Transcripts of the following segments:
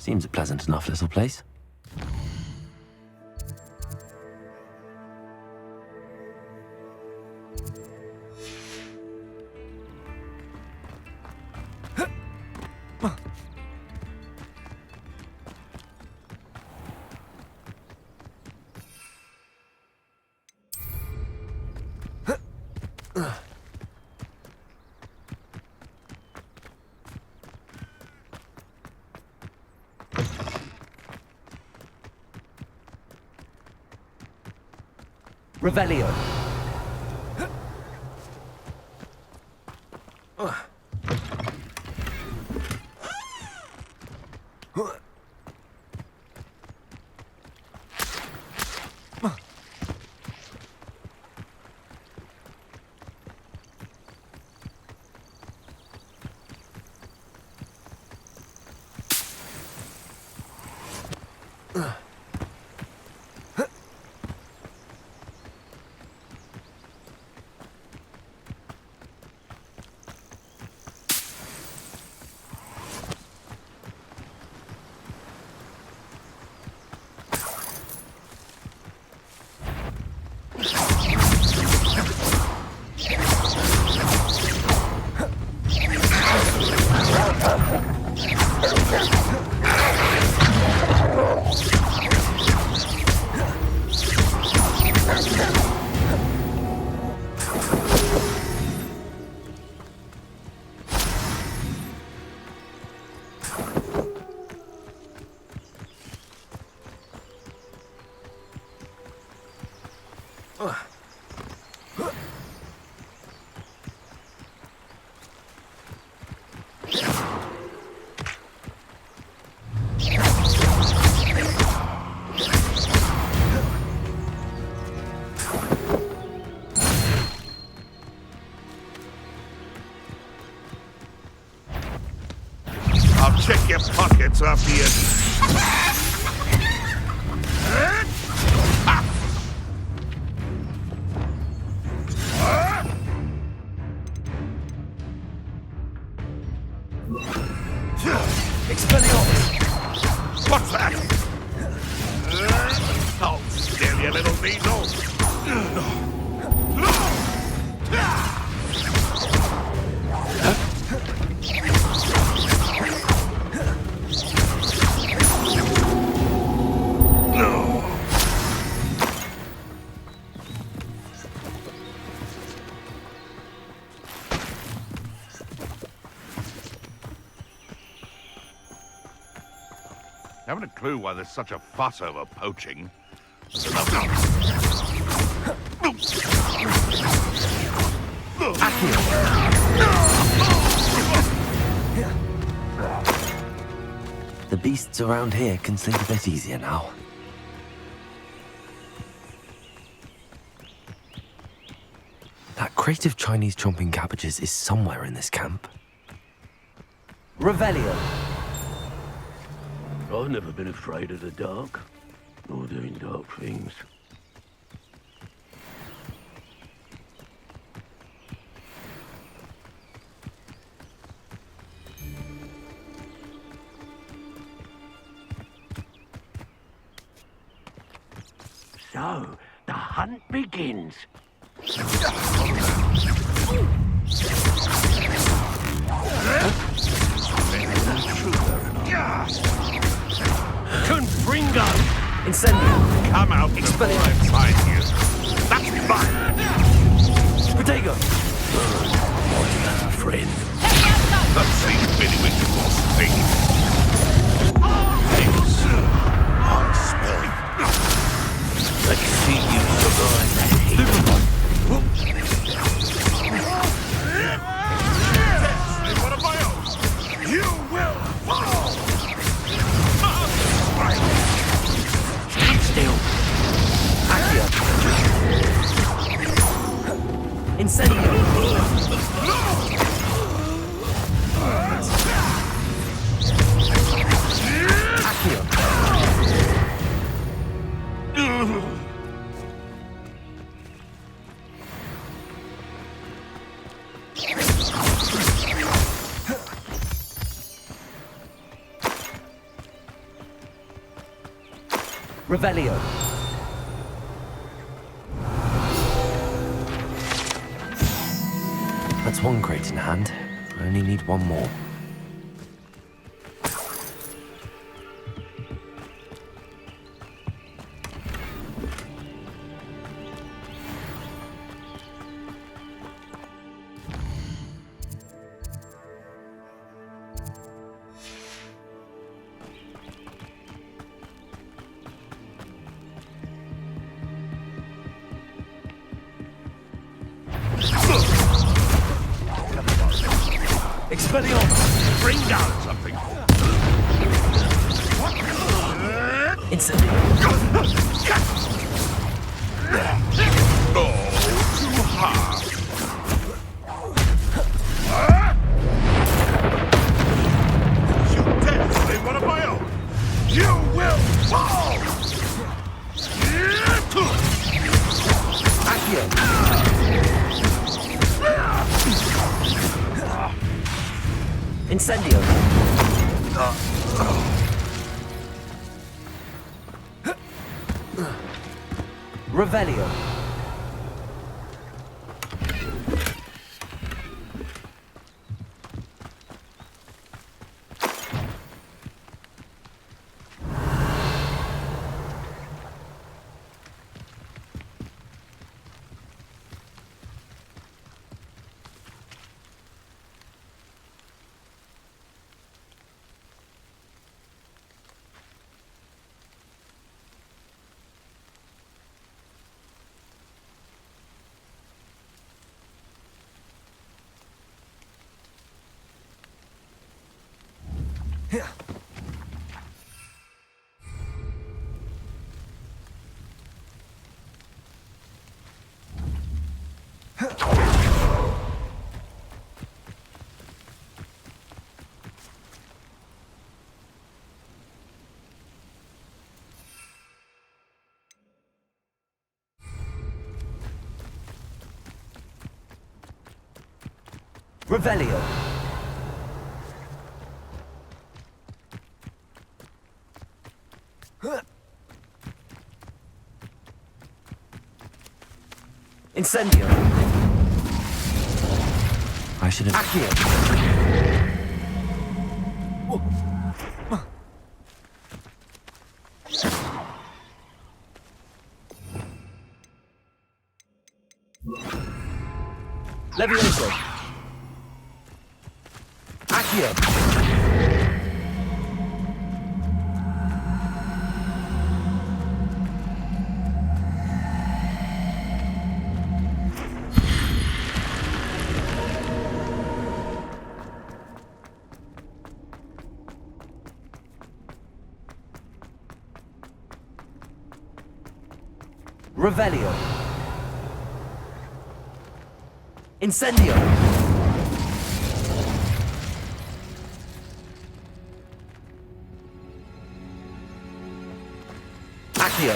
Seems a pleasant enough little place. Revelio. I'll check your pockets after you. What's that? Oh, still, you little weasel. Haven't a clue why there's such a fuss over poaching. The beasts around here can sleep a bit easier now. That crate of Chinese chomping cabbages is somewhere in this camp. Revelio. I've never been afraid of the dark, or doing dark things. So, the hunt begins. Confringo! Incendio. Come out before I find you. That's mine. Protego. Friend. Let's see Bidywitch was thing. I smell you. Let's see you survive that heat. One of my own. You will fall. Keep still. Accio. Incendio. Accio. Revelio. That's one crate in hand. I only need one more. Expelliarmus. Bring down something. Incendio. Oh, too hard. You dare slay one of my own. You will fall. Accio. Incendio. Revelio. Revelio. Incendio. I should have. Accio. Levioso. Accio. Revelio. Incendio. Accio.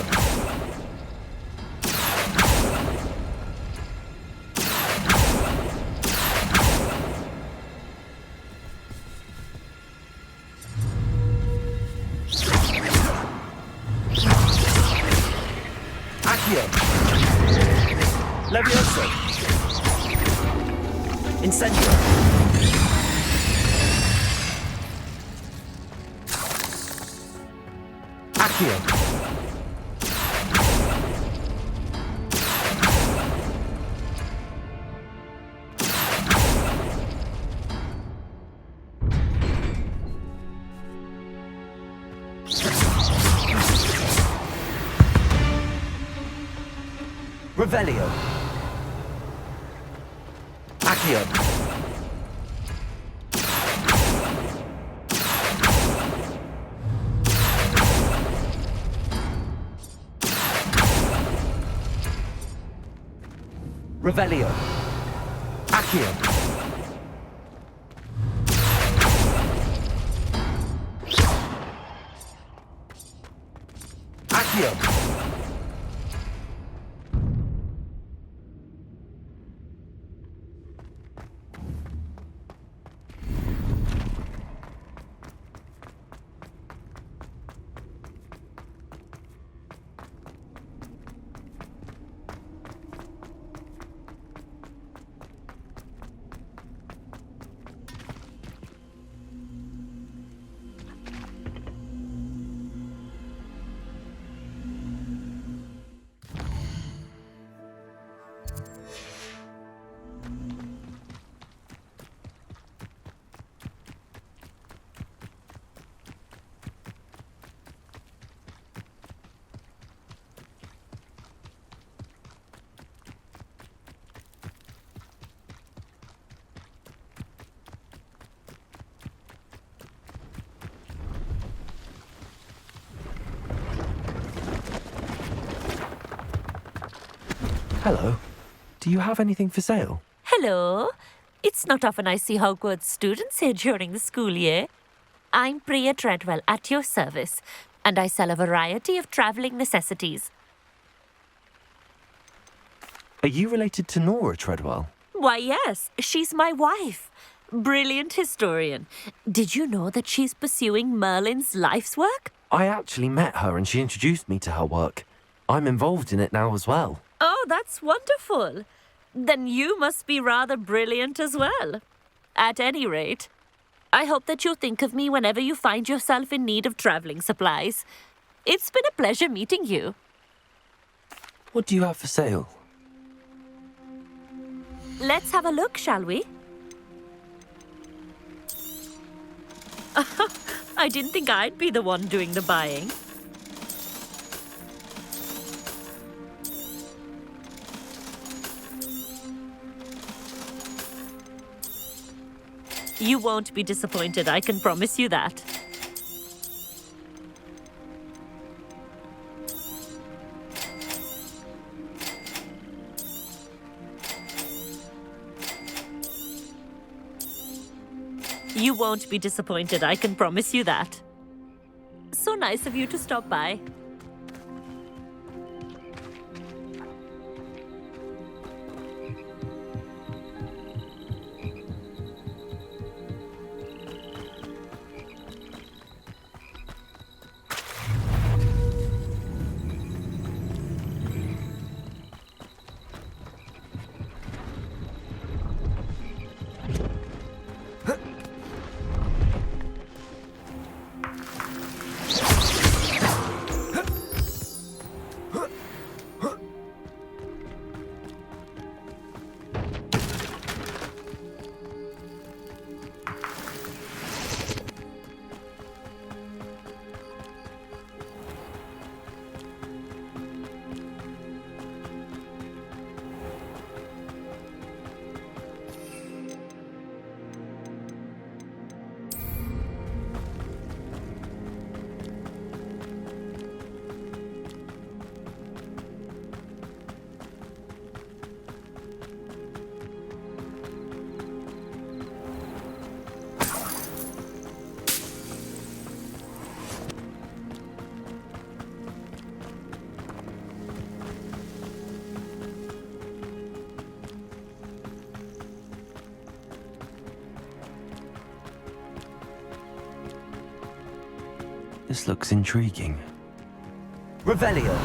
Accio. Levioso. Incendio. Accio. Revelio. Accio. Revelio. Accio. Accio. Hello. Do you have anything for sale? Hello. It's not often I see Hogwarts students here during the school year. I'm Priya Treadwell at your service, and I sell a variety of travelling necessities. Are you related to Nora Treadwell? Why, yes, she's my wife. Brilliant historian. Did you know that she's pursuing Merlin's life's work? I actually met her and she introduced me to her work. I'm involved in it now as well. Oh, that's wonderful. Then you must be rather brilliant as well. At any rate, I hope that you'll think of me whenever you find yourself in need of travelling supplies. It's been a pleasure meeting you. What do you have for sale? Let's have a look, shall we? I didn't think I'd be the one doing the buying. You won't be disappointed, I can promise you that. You won't be disappointed, I can promise you that. So nice of you to stop by. This looks intriguing. Revelio.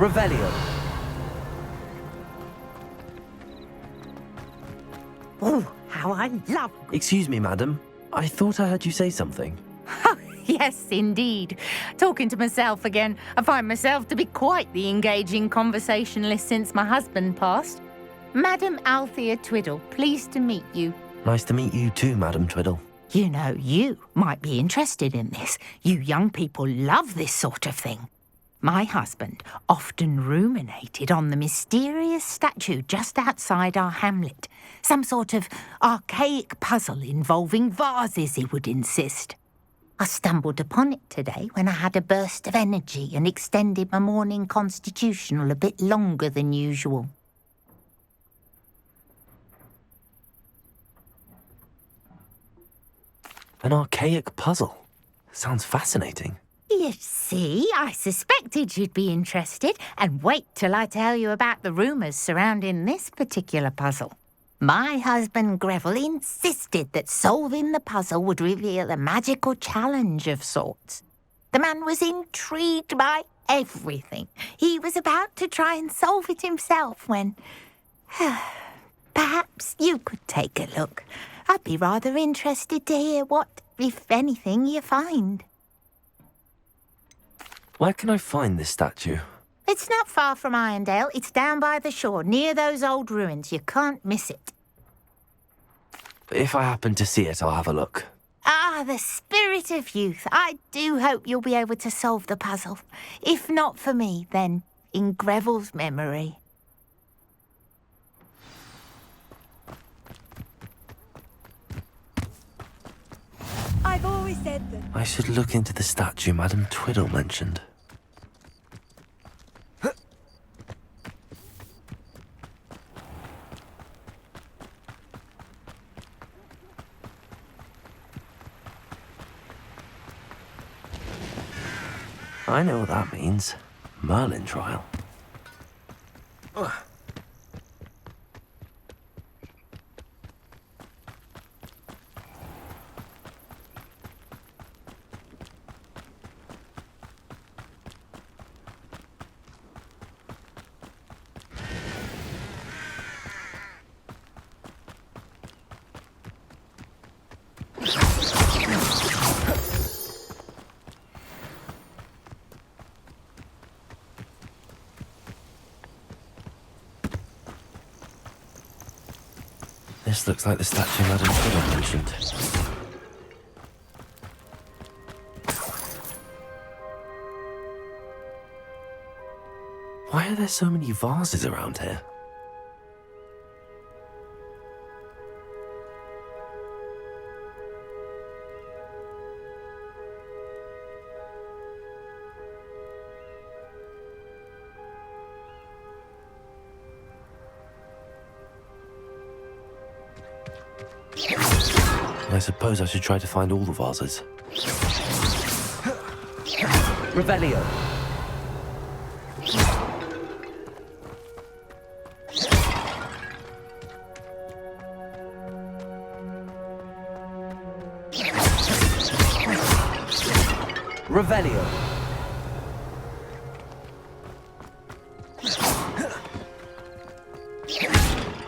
Revelio. Oh, how I love... Excuse me, madam. I thought I heard you say something. Yes, indeed. Talking to myself again. I find myself to be quite the engaging conversationalist since my husband passed. Madam Althea Twiddle, pleased to meet you. Nice to meet you too, Madam Twiddle. You know, you might be interested in this. You young people love this sort of thing. My husband often ruminated on the mysterious statue just outside our hamlet. Some sort of archaic puzzle involving vases, he would insist. I stumbled upon it today when I had a burst of energy and extended my morning constitutional a bit longer than usual. An archaic puzzle. Sounds fascinating. You see, I suspected you'd be interested, and wait till I tell you about the rumours surrounding this particular puzzle. My husband Greville insisted that solving the puzzle would reveal a magical challenge of sorts. The man was intrigued by everything. He was about to try and solve it himself when... Perhaps you could take a look. I'd be rather interested to hear what, if anything, you find. Where can I find this statue? It's not far from Irondale. It's down by the shore, near those old ruins. You can't miss it. If I happen to see it, I'll have a look. Ah, the spirit of youth. I do hope you'll be able to solve the puzzle. If not for me, then in Greville's memory. I've always said that. I should look into the statue Madam Twiddle mentioned. I know what that means. Merlin trial. This looks like the statue Madam Twiddle mentioned. Why are there so many vases around here? I suppose I should try to find all the vases. Revelio. Revelio.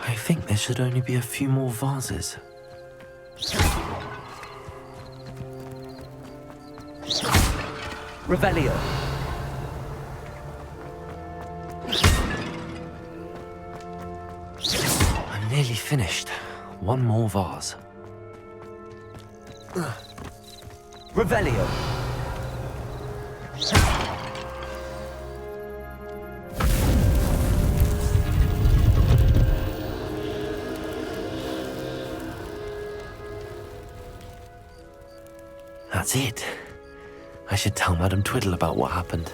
I think there should only be a few more vases. Revelio. I'm nearly finished. One more vase. Revelio. That's it. I should tell Madam Twiddle about what happened.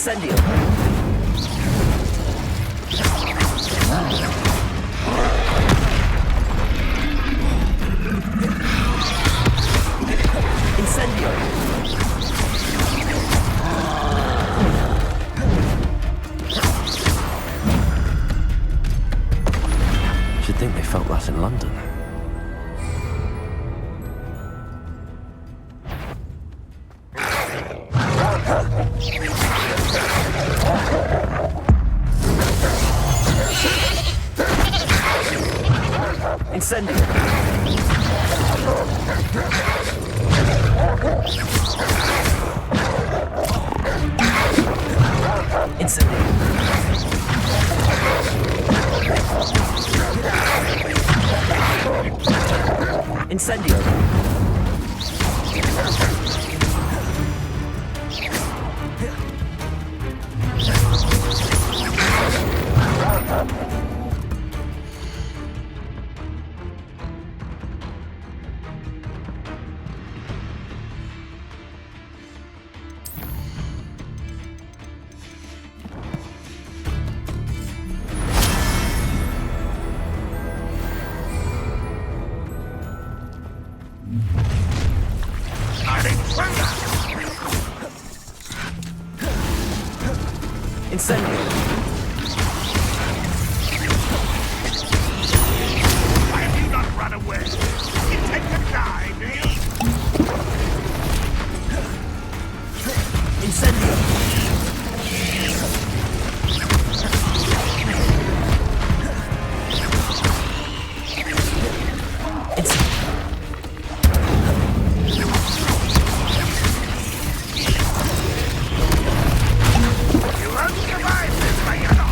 Incendio. Incendio. Should think they felt that in London. Incendio. Incendio. Incendio. Incendio. Why have you not run away? You intend to die, do you? Incendio. You won't survive this, Mayano.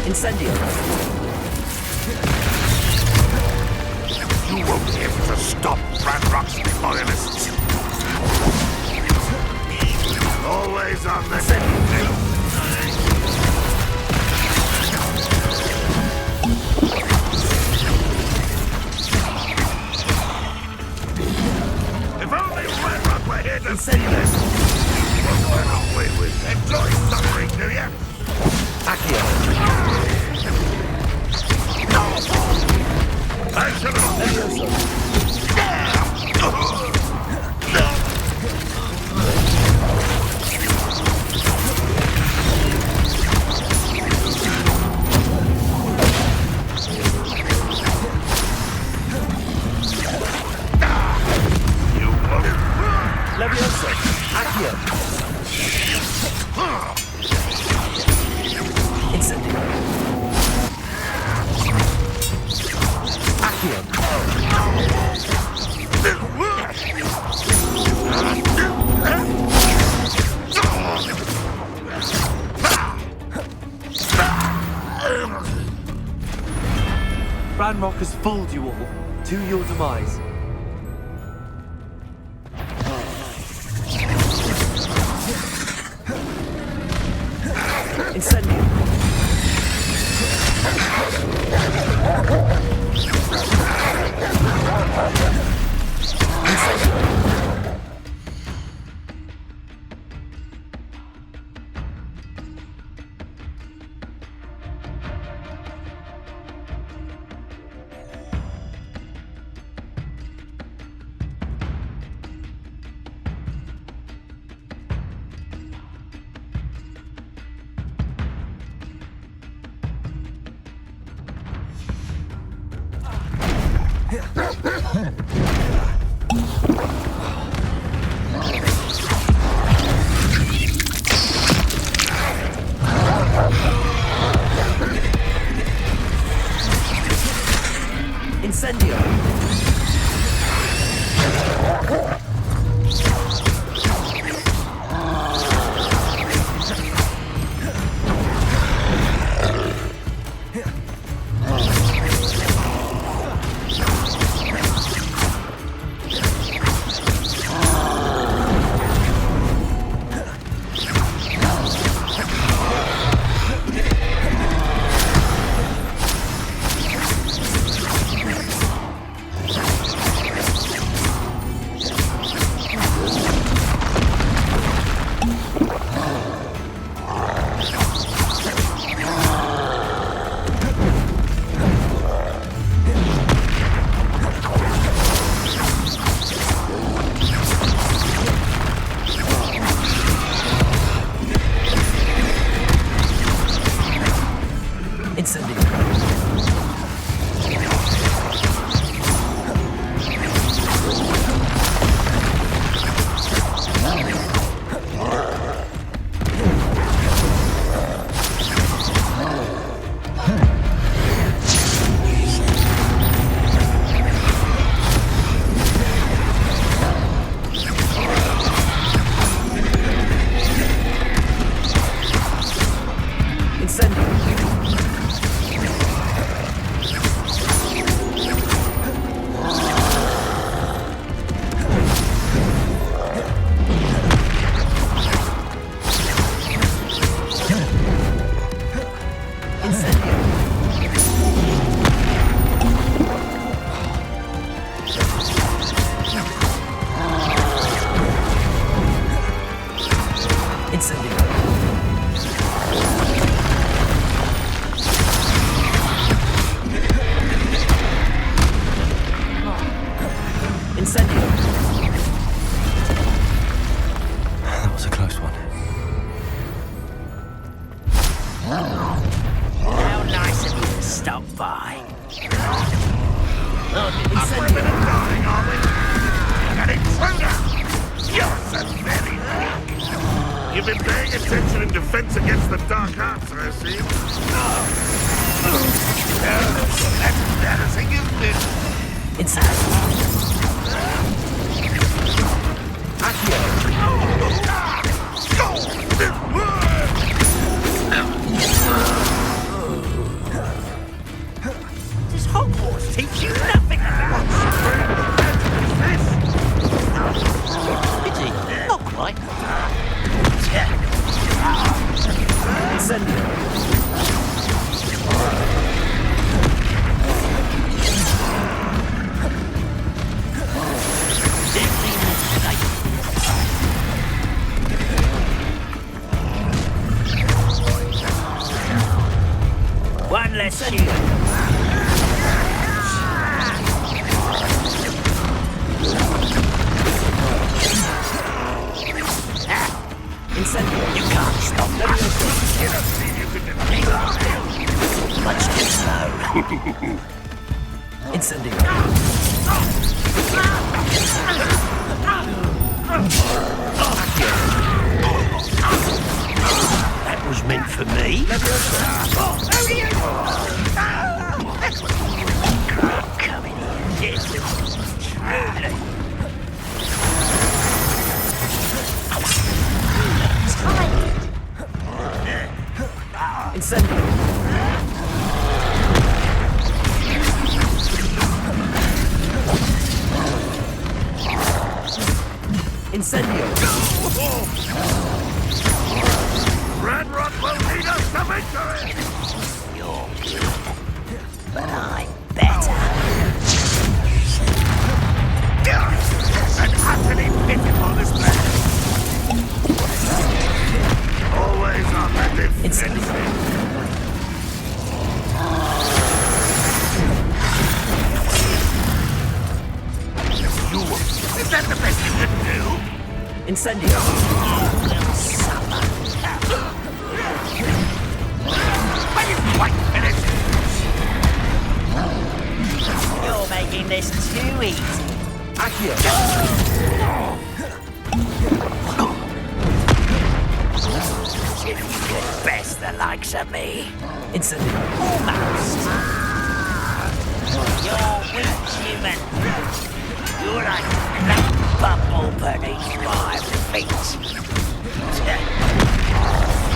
Incendio. You won't be able to stop Ranrock's loyalists. Always on the defensive. If only Ranrock were here to see this. What went away with? Enjoy suffering, do you? Accio. I should have. You won't. Levioso. Accio. Incendio. Accio. Ranrock has fooled you all, to your demise. Incendio. Incendio. Incendio. Women are dying, are we? An intruder! You're so very weak. You've been paying attention in defense against the dark arts, I see. That's embarrassing, isn't it? Inside. Does Hogwarts teach you nothing about pity? Not quite. Incendio. One less you. Incendio. You can't stop that. Much too slow. Incendio. That was meant for me. Come in here. Truly. Incendio. Incendio. Red Rock will lead us to victory! You're good, but I'm better. An utterly pitiful display. Always on the defensive. Is that the best you can do? Incendio. Are you quite finished? You're making this too easy. Accio. If you could best the likes of me. Incendio. Almost. You're weak, human. You're like that bumble beneath my feet.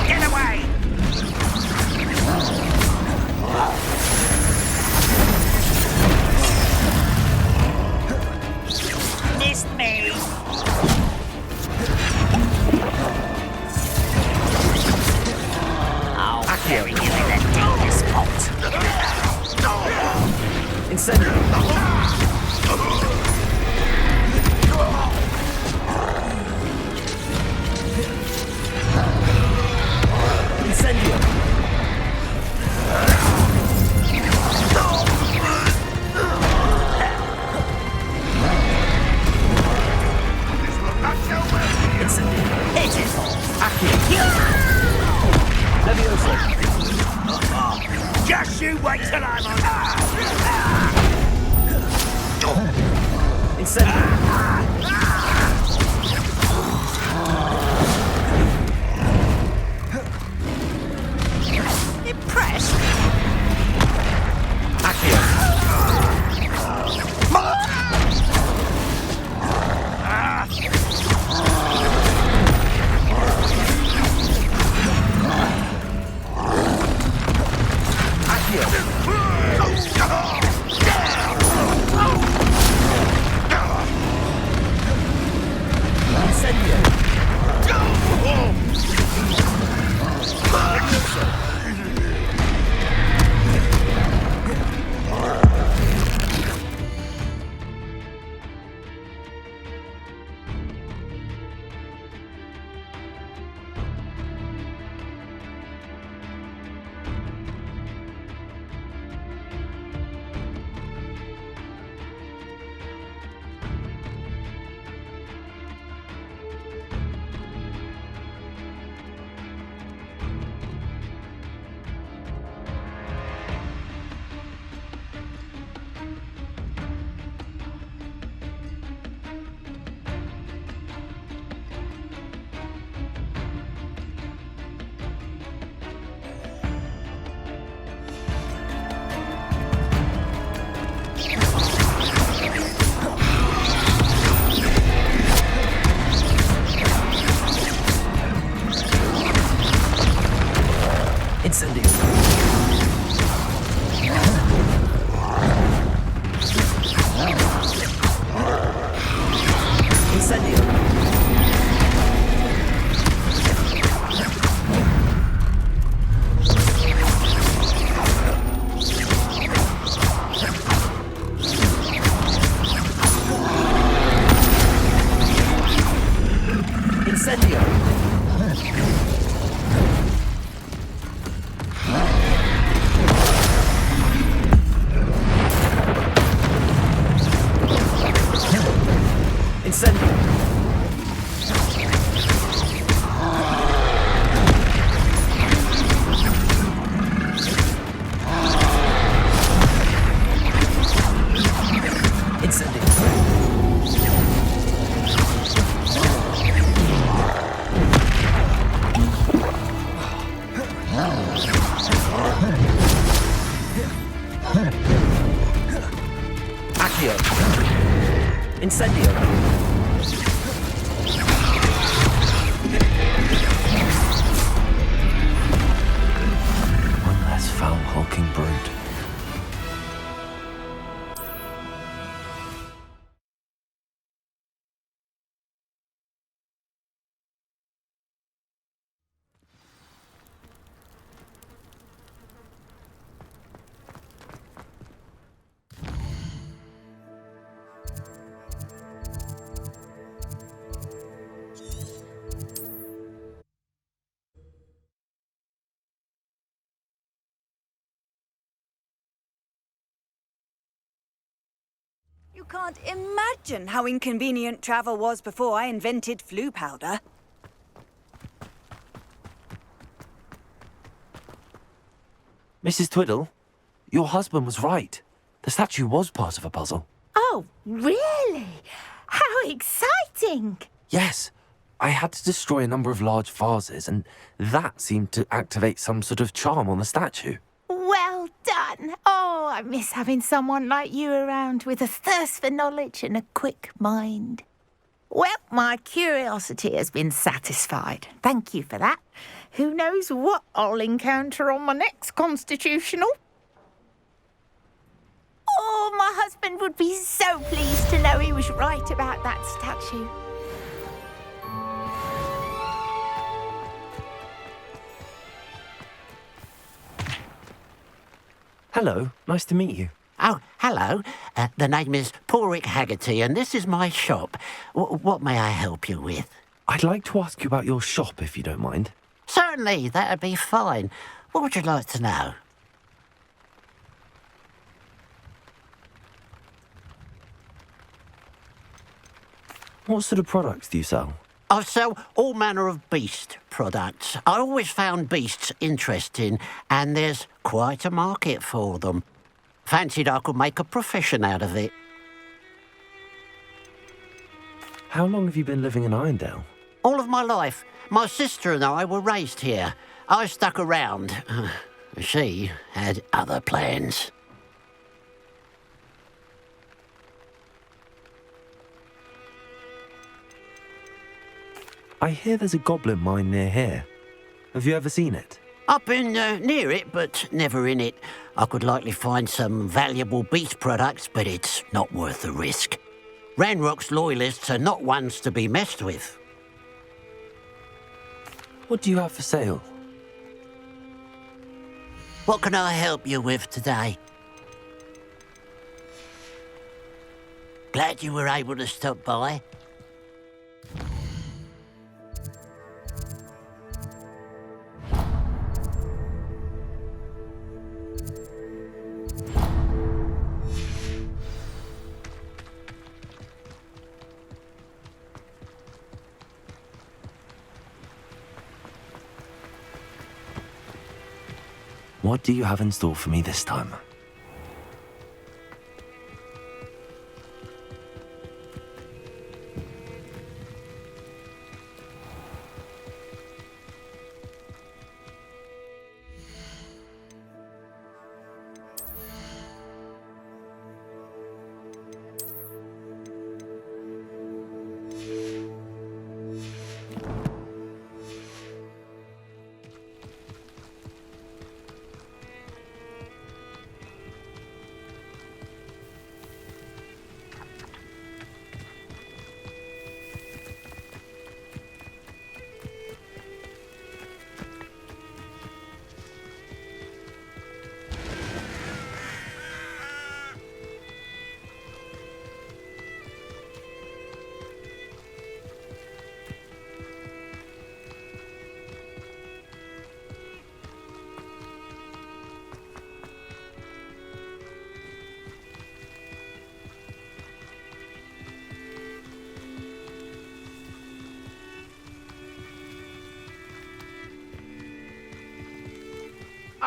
Get away! Missed me. I'll bury you in the deepest pot. Incendio. Incendio. Incendio! Incendio! Incendio! Accio! Incendio! One less foul hulking brute. You can't imagine how inconvenient travel was before I invented flu powder. Mrs. Twiddle, your husband was right. The statue was part of a puzzle. Oh, really? How exciting! Yes, I had to destroy a number of large vases, and that seemed to activate some sort of charm on the statue. Well done. Oh, I miss having someone like you around with a thirst for knowledge and a quick mind. Well, my curiosity has been satisfied. Thank you for that. Who knows what I'll encounter on my next constitutional? Oh, my husband would be so pleased to know he was right about that statue. Hello, nice to meet you. Oh, hello. The name is Porrick Haggerty, and this is my shop. What may I help you with? I'd like to ask you about your shop, if you don't mind. Certainly, that'd be fine. What would you like to know? What sort of products do you sell? I sell all manner of beast products. I always found beasts interesting, and there's quite a market for them. Fancied I could make a profession out of it. How long have you been living in Irondale? All of my life. My sister and I were raised here. I stuck around. She had other plans. I hear there's a goblin mine near here. Have you ever seen it? I've been near it, but never in it. I could likely find some valuable beast products, but it's not worth the risk. Ranrock's loyalists are not ones to be messed with. What do you have for sale? What can I help you with today? Glad you were able to stop by. What do you have in store for me this time?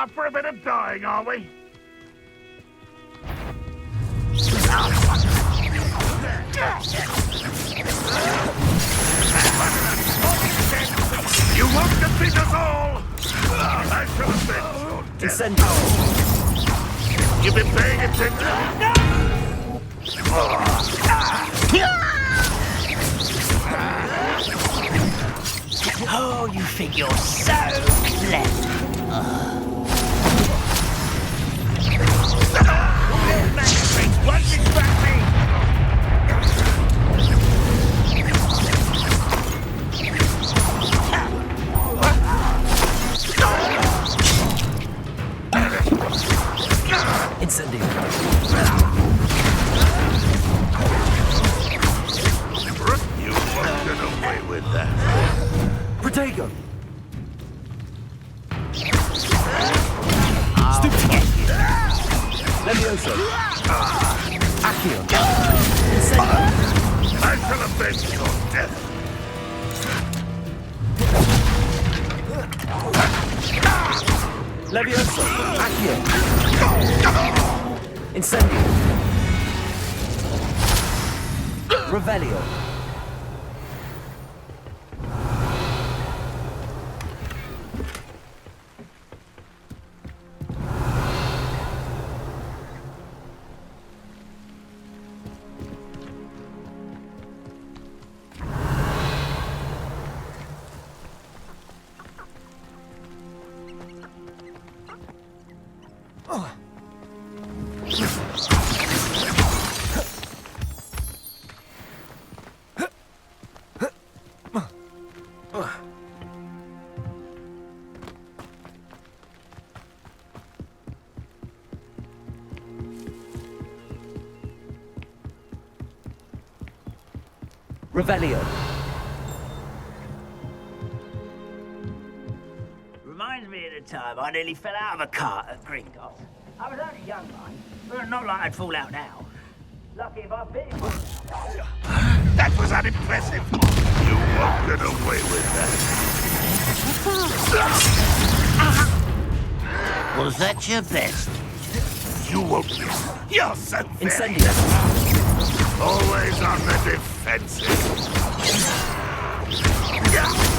Up for a bit of dying, are we? You won't defeat us all! I shall avenge your death. Incendio! You've been paying attention? Oh, you think you're so clever. What distract me? Incendio! You won't get away with that. Protego! Levioso! Accio! Incendio! I shall avenge your death. Levioso! Accio! Incendio! Revelio! Revelio! Reminds me of the time I nearly fell out of a cart at Gringotts. I was only young, mind, but not like I'd fall out now. Lucky if I bit him. That was unimpressive. You won't get away with that. Was that your best? You won't miss. You're so very... Incendio! Always on the defensive.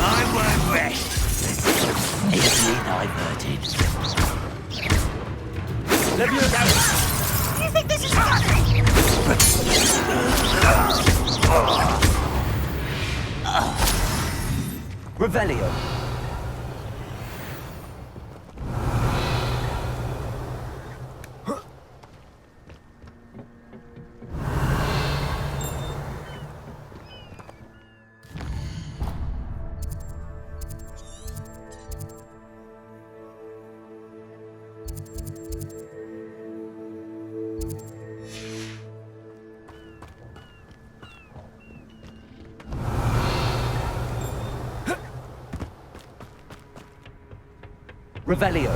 I won't rest. Easily diverted. Levioso! You think this is funny? Revelio! Revelio!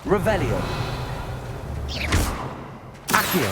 Revelio! Accio!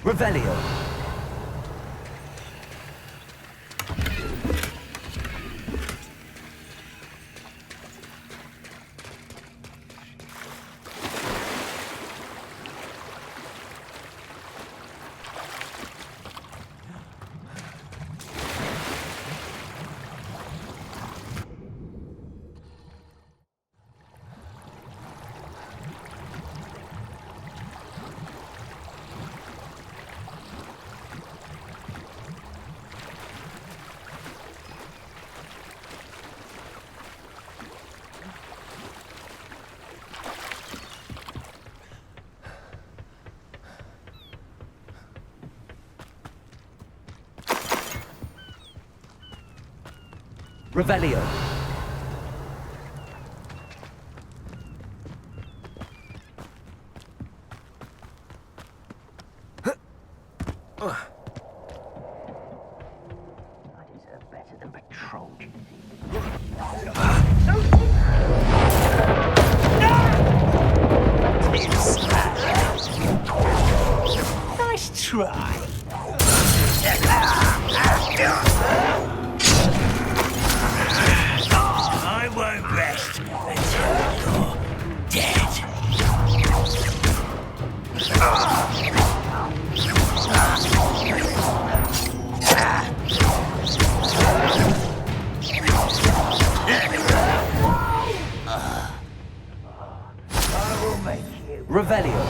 Revelio! Revelio. I deserve better than patrol duty. Nice try. I won't rest until you're dead. I will make you. Revelio.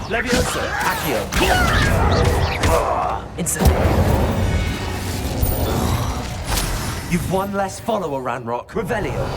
Levioso. Accio. Instant. You've one less follower, Ranrock. Revelio.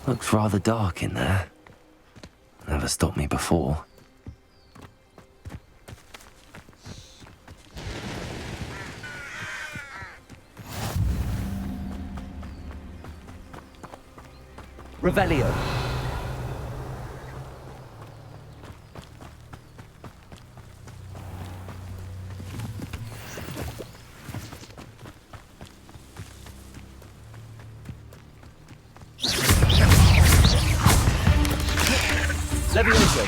Looks rather dark in there. Never stopped me before. Revelio. Levioso.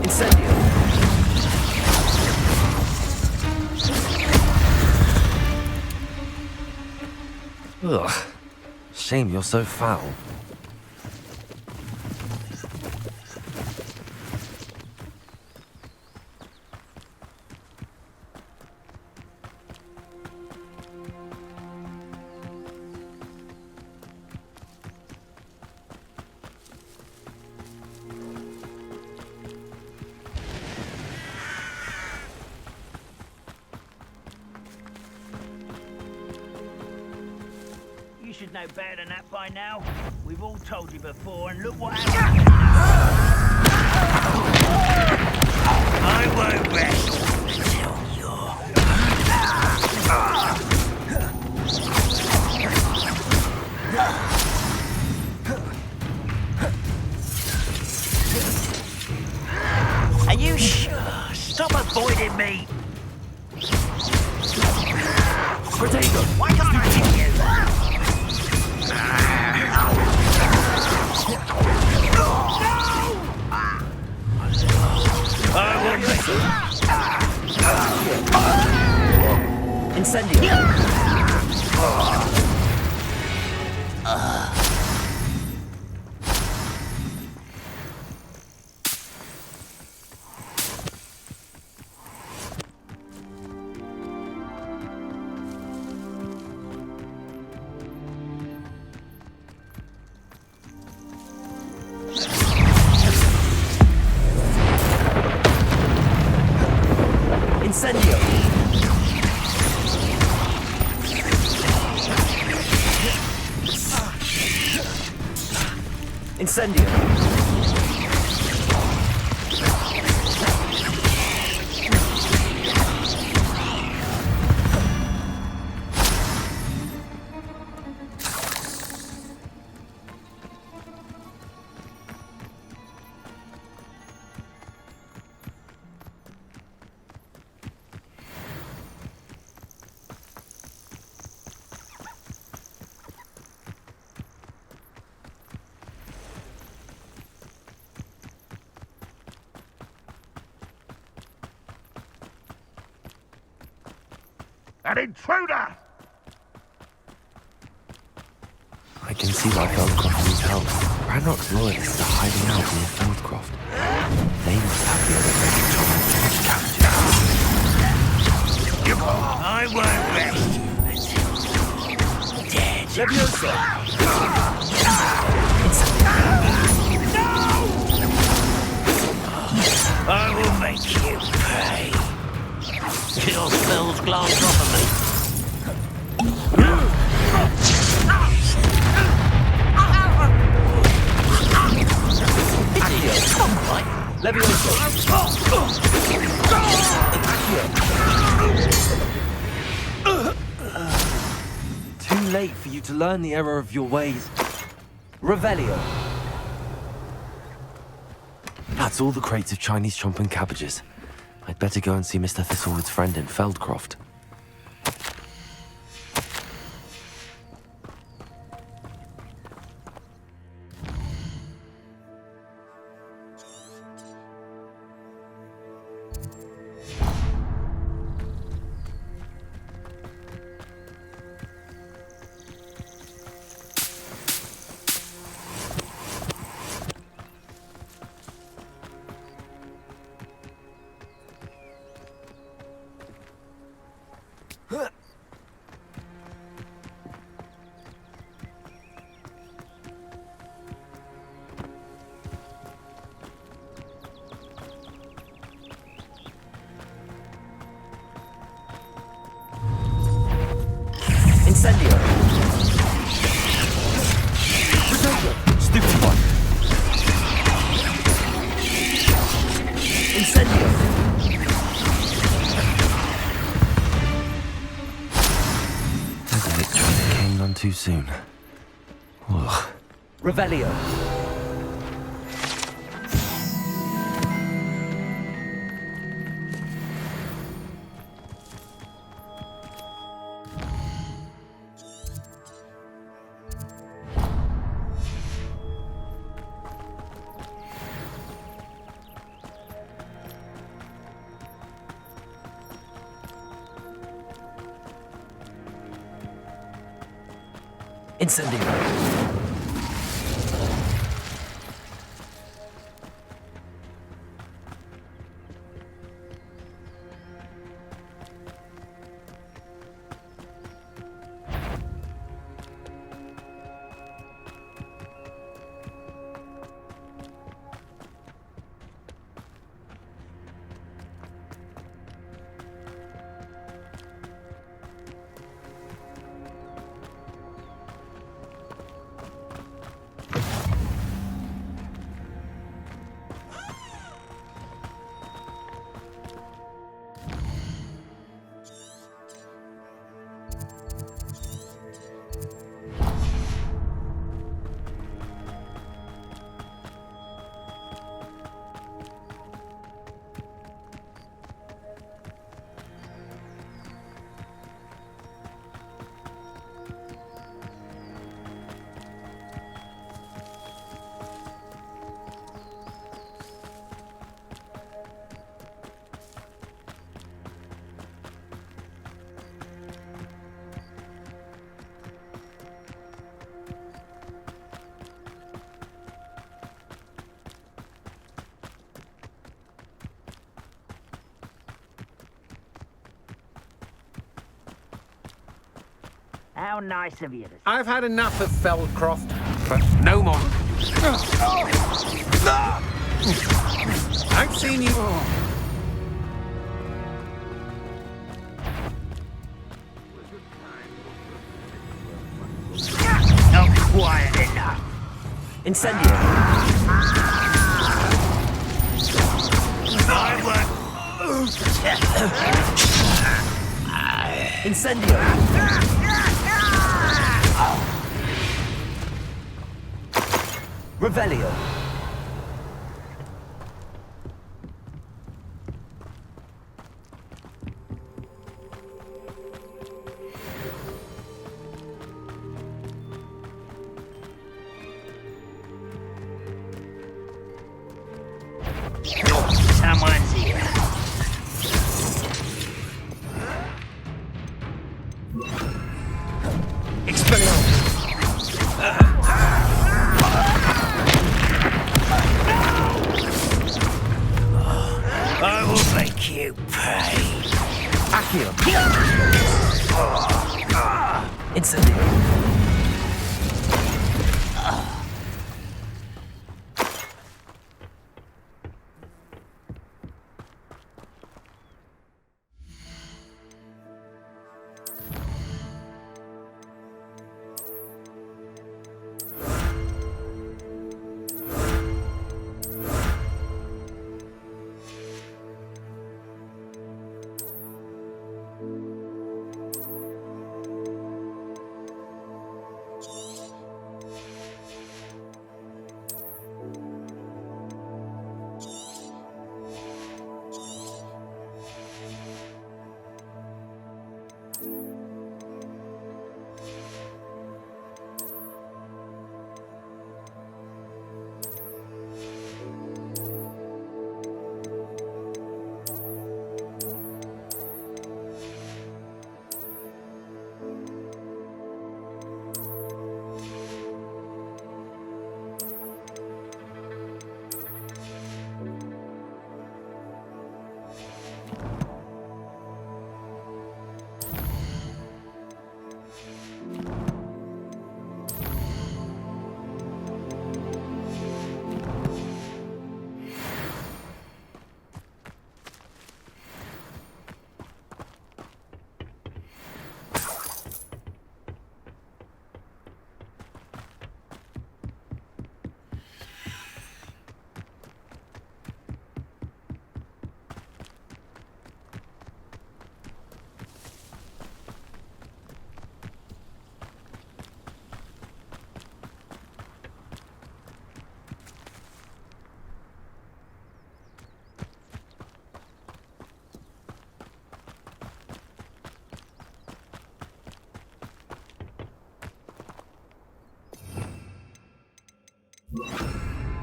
Incendio. Ugh. Shame you're so foul. You should know better than that by now. We've all told you before, and look what happened. I won't rest until you're... Are you sure? Stop avoiding me. Potato. Why can't I hit you? I will make it. Incendio! An intruder! I can see why Feldcroft needs help. Ranrock's loyalists are hiding out near Feldcroft. They must have the other Red Charm captured. I won't rest until you're dead. Leviosa! I will make you pay. Your spells glanced off of me. Too late for you to learn the error of your ways. Revelio. That's all the crates of Chinese chomp and cabbages. I'd better go and see Mr. Thistlewood's friend in Feldcroft. Incendio! Stupid one! Incendio! There's a victory that came none too soon. Ugh. Revelio! Incendio! How nice of you to... I've had enough of Feldcroft, but no more. I've seen you... Not quiet enough. Incendio. Incendio. Revelio. Someone's here. I will make you pay. Accio. Incendio.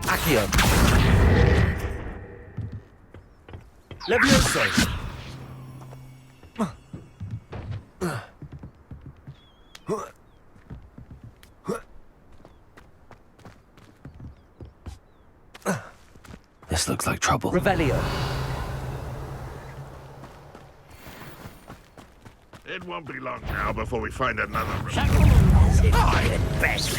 Accio. Levioso. This looks like trouble. Revelio. It won't be long now before we find another. Best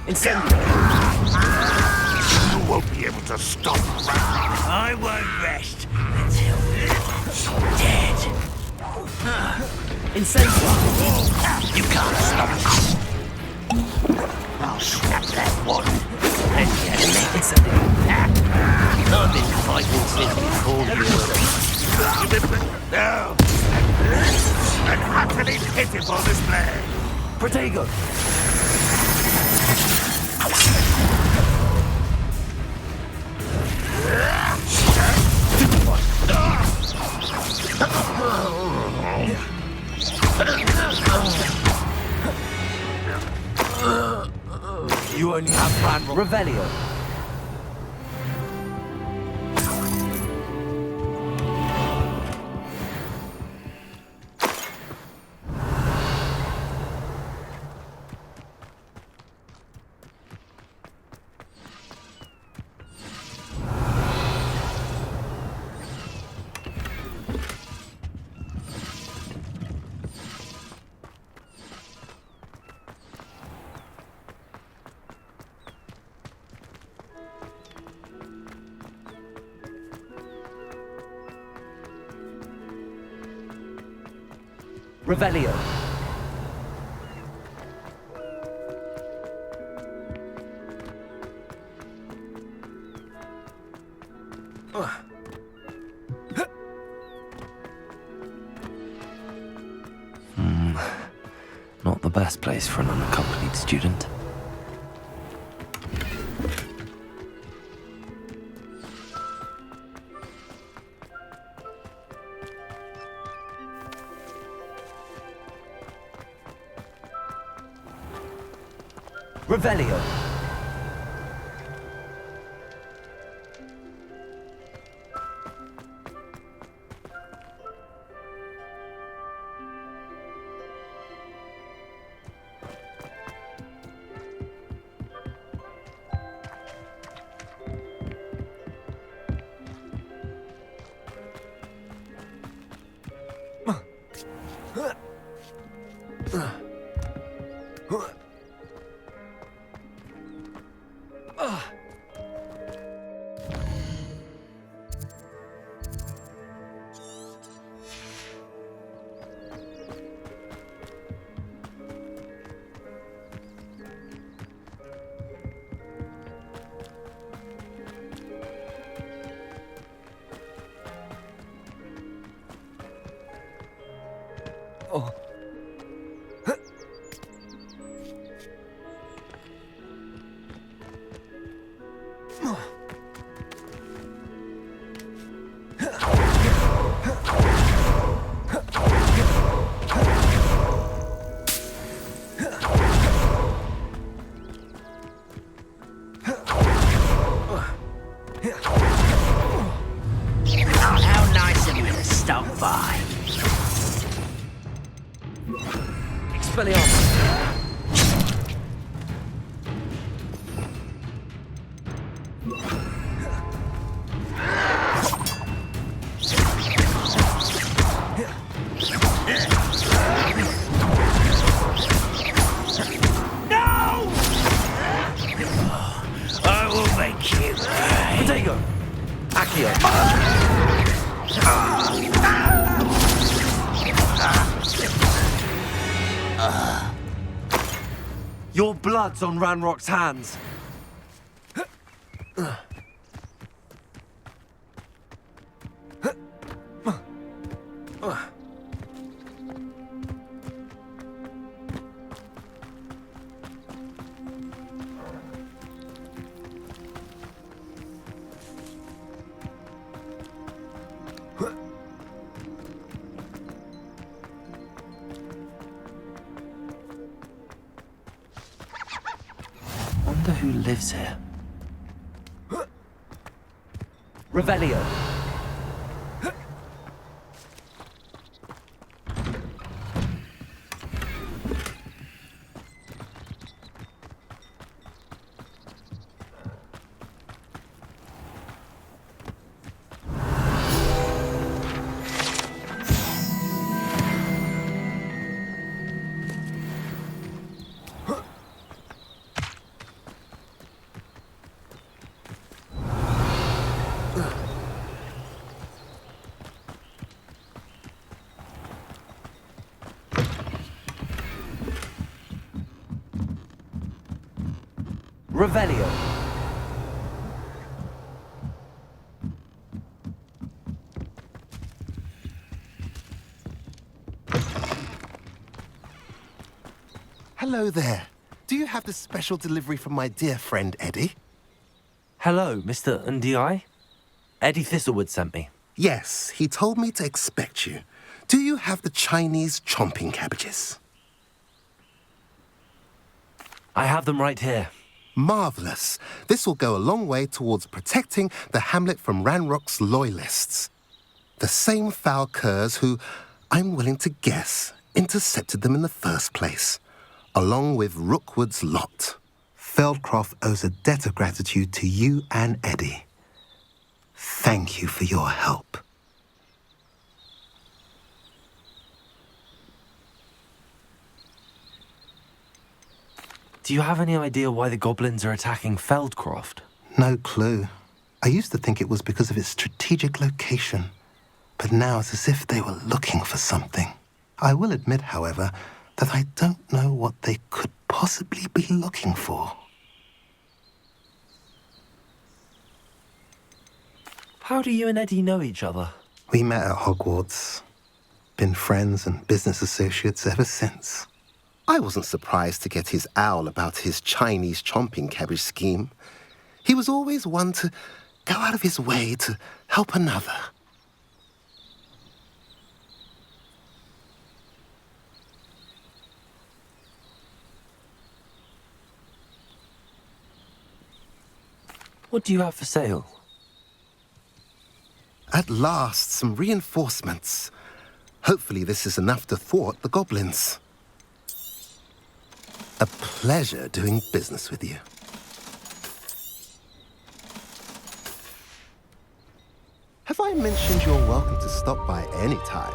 Incendio. You won't be able to stop us. I won't rest until you're dead. Incendio. You can't stop us. I'll snap that one. Incendio. I've been fighting since before you were. You've been no. An utterly pitiful display. Protego. You only have plan. Revelio. Revelio. Not the best place for an unaccompanied student. Revelio. How nice of you to stop by. Expelliarmus. No! I will make you pay. Potato. Accio. Your blood's on Ranrock's hands. Wonder who lives here. Revelio. Revelio. Hello there. Do you have the special delivery from my dear friend Eddie? Hello, Mr. Ndi. Eddie Thistlewood sent me. Yes, he told me to expect you. Do you have the Chinese chomping cabbages? I have them right here. Marvellous. This will go a long way towards protecting the hamlet from Ranrock's loyalists. The same foul curs who, I'm willing to guess, intercepted them in the first place, along with Rookwood's lot. Feldcroft owes a debt of gratitude to you and Eddie. Thank you for your help. Do you have any idea why the goblins are attacking Feldcroft? No clue. I used to think it was because of its strategic location, but now it's as if they were looking for something. I will admit, however, that I don't know what they could possibly be looking for. How do you and Eddie know each other? We met at Hogwarts. Been friends and business associates ever since. I wasn't surprised to get his owl about his Chinese chomping cabbage scheme. He was always one to go out of his way to help another. What do you have for sale? At last, some reinforcements. Hopefully this is enough to thwart the goblins. A pleasure doing business with you. Have I mentioned you're welcome to stop by any time?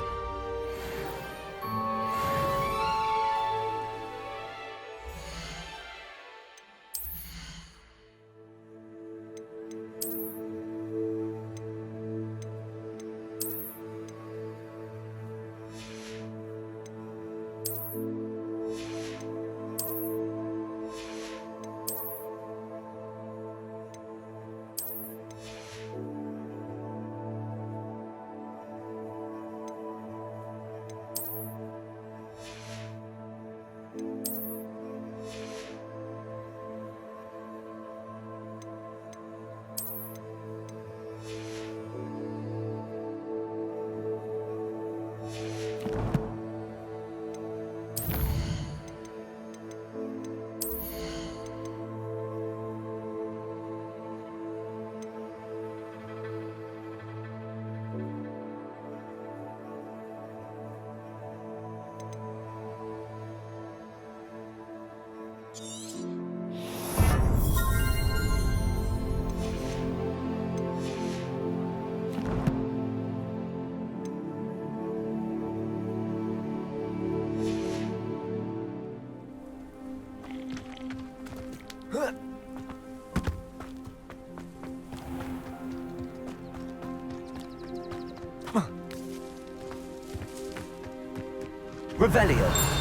Revelio.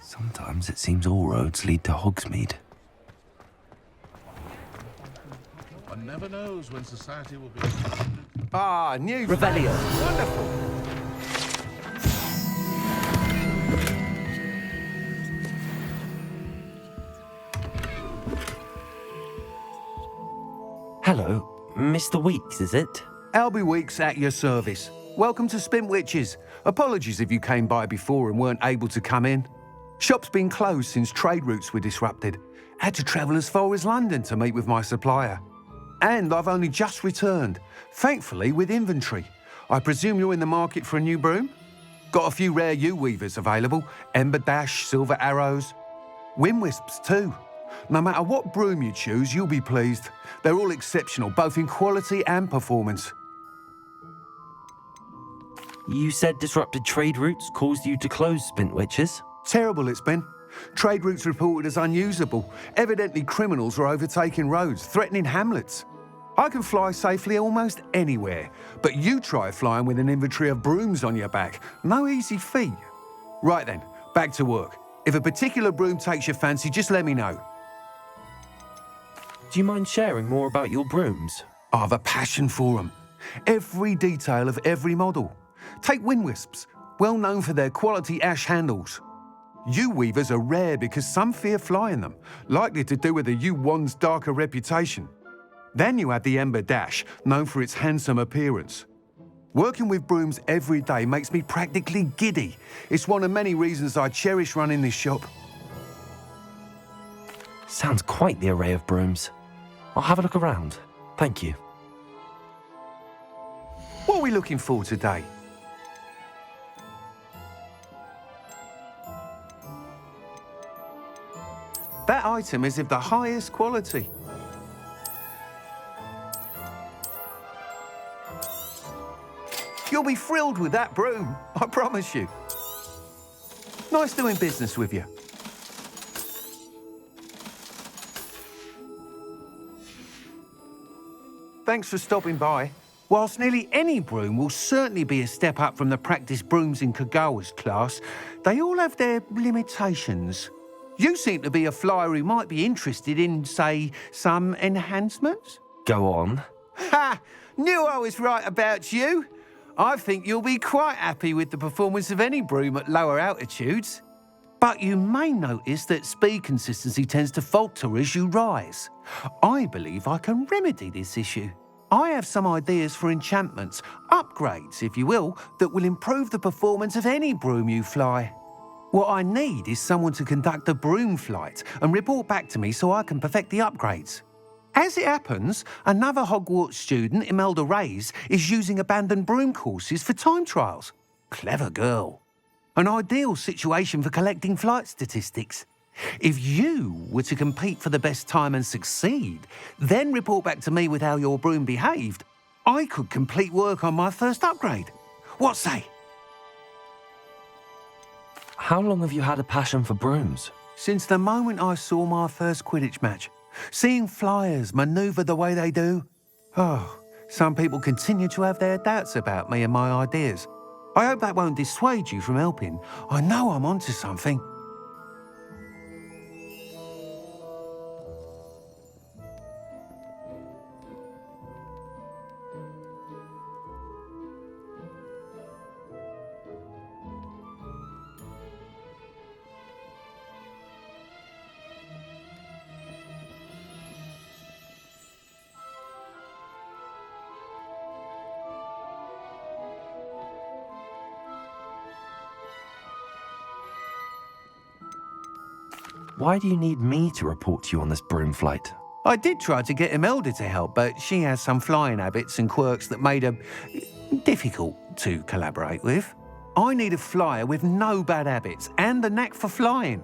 Sometimes it seems all roads lead to Hogsmeade. One never knows when society will be... Ah, new Revelio. Wonderful. Hello, Mr. Weeks, is it? Albie Weeks at your service. Welcome to Spintwitches. Apologies if you came by before and weren't able to come in. Shop's been closed since trade routes were disrupted. Had to travel as far as London to meet with my supplier. And I've only just returned, thankfully with inventory. I presume you're in the market for a new broom? Got a few rare yew-weavers available, Ember Dash, Silver Arrows. Wind Wisps too. No matter what broom you choose, you'll be pleased. They're all exceptional, both in quality and performance. You said disrupted trade routes caused you to close Spintwitches? Terrible it's been. Trade routes reported as unusable. Evidently criminals were overtaking roads, threatening hamlets. I can fly safely almost anywhere, but you try flying with an inventory of brooms on your back. No easy feat. Right then, back to work. If a particular broom takes your fancy, just let me know. Do you mind sharing more about your brooms? I've a passion for them. Every detail of every model. Take Wind Wisps, well known for their quality ash handles. Yew-weavers are rare because some fear flying them, likely to do with the yew wand's darker reputation. Then you have the Ember Dash, known for its handsome appearance. Working with brooms every day makes me practically giddy. It's one of many reasons I cherish running this shop. Sounds quite the array of brooms. I'll have a look around. Thank you. What are we looking for today? That item is of the highest quality. You'll be thrilled with that broom, I promise you. Nice doing business with you. Thanks for stopping by. Whilst nearly any broom will certainly be a step up from the practice brooms in Kagawa's class, they all have their limitations. You seem to be a flyer who might be interested in, say, some enhancements? Go on. Ha! Knew I was right about you. I think you'll be quite happy with the performance of any broom at lower altitudes. But you may notice that speed consistency tends to falter as you rise. I believe I can remedy this issue. I have some ideas for enchantments, upgrades, if you will, that will improve the performance of any broom you fly. What I need is someone to conduct a broom flight and report back to me so I can perfect the upgrades. As it happens, another Hogwarts student, Imelda Reyes, is using abandoned broom courses for time trials. Clever girl. An ideal situation for collecting flight statistics. If you were to compete for the best time and succeed, then report back to me with how your broom behaved, I could complete work on my first upgrade. What say? How long have you had a passion for brooms? Since the moment I saw my first Quidditch match. Seeing flyers manoeuvre the way they do. Oh, some people continue to have their doubts about me and my ideas. I hope that won't dissuade you from helping. I know I'm onto something. Why do you need me to report to you on this broom flight? I did try to get Imelda to help, but she has some flying habits and quirks that made her difficult to collaborate with. I need a flyer with no bad habits and the knack for flying.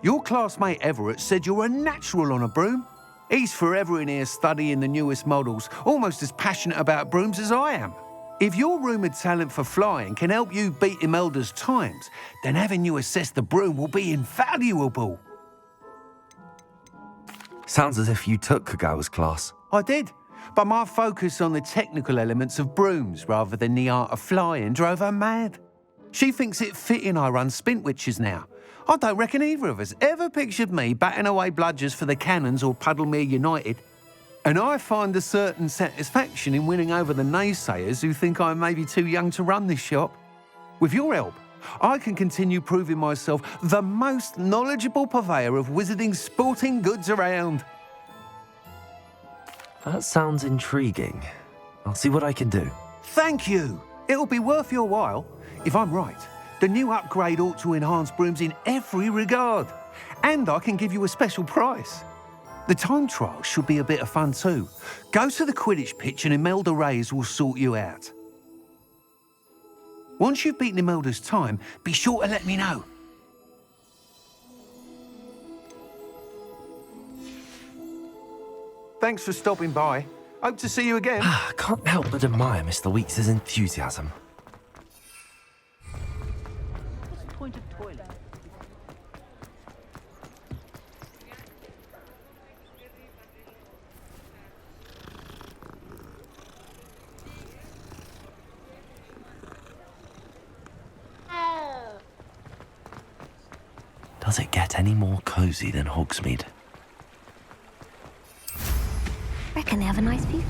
Your classmate Everett said you're a natural on a broom. He's forever in here studying the newest models, almost as passionate about brooms as I am. If your rumoured talent for flying can help you beat Imelda's times, then having you assess the broom will be invaluable. Sounds as if you took Kagawa's class. I did, but my focus on the technical elements of brooms rather than the art of flying drove her mad. She thinks it fitting I run Spintwitches now. I don't reckon either of us ever pictured me batting away bludgers for the Cannons or Puddlemere United. And I find a certain satisfaction in winning over the naysayers who think I may be too young to run this shop. With your help, I can continue proving myself the most knowledgeable purveyor of wizarding sporting goods around. That sounds intriguing. I'll see what I can do. Thank you. It'll be worth your while. If I'm right, the new upgrade ought to enhance brooms in every regard. And I can give you a special price. The time trial should be a bit of fun too. Go to the Quidditch pitch and Imelda Reyes will sort you out. Once you've beaten Imelda's time, be sure to let me know. Thanks for stopping by. Hope to see you again. I can't help but admire Mr. Weeks' enthusiasm. What's the point of toilet? Does it get any more cosy than Hogsmeade? Reckon they have a nice view.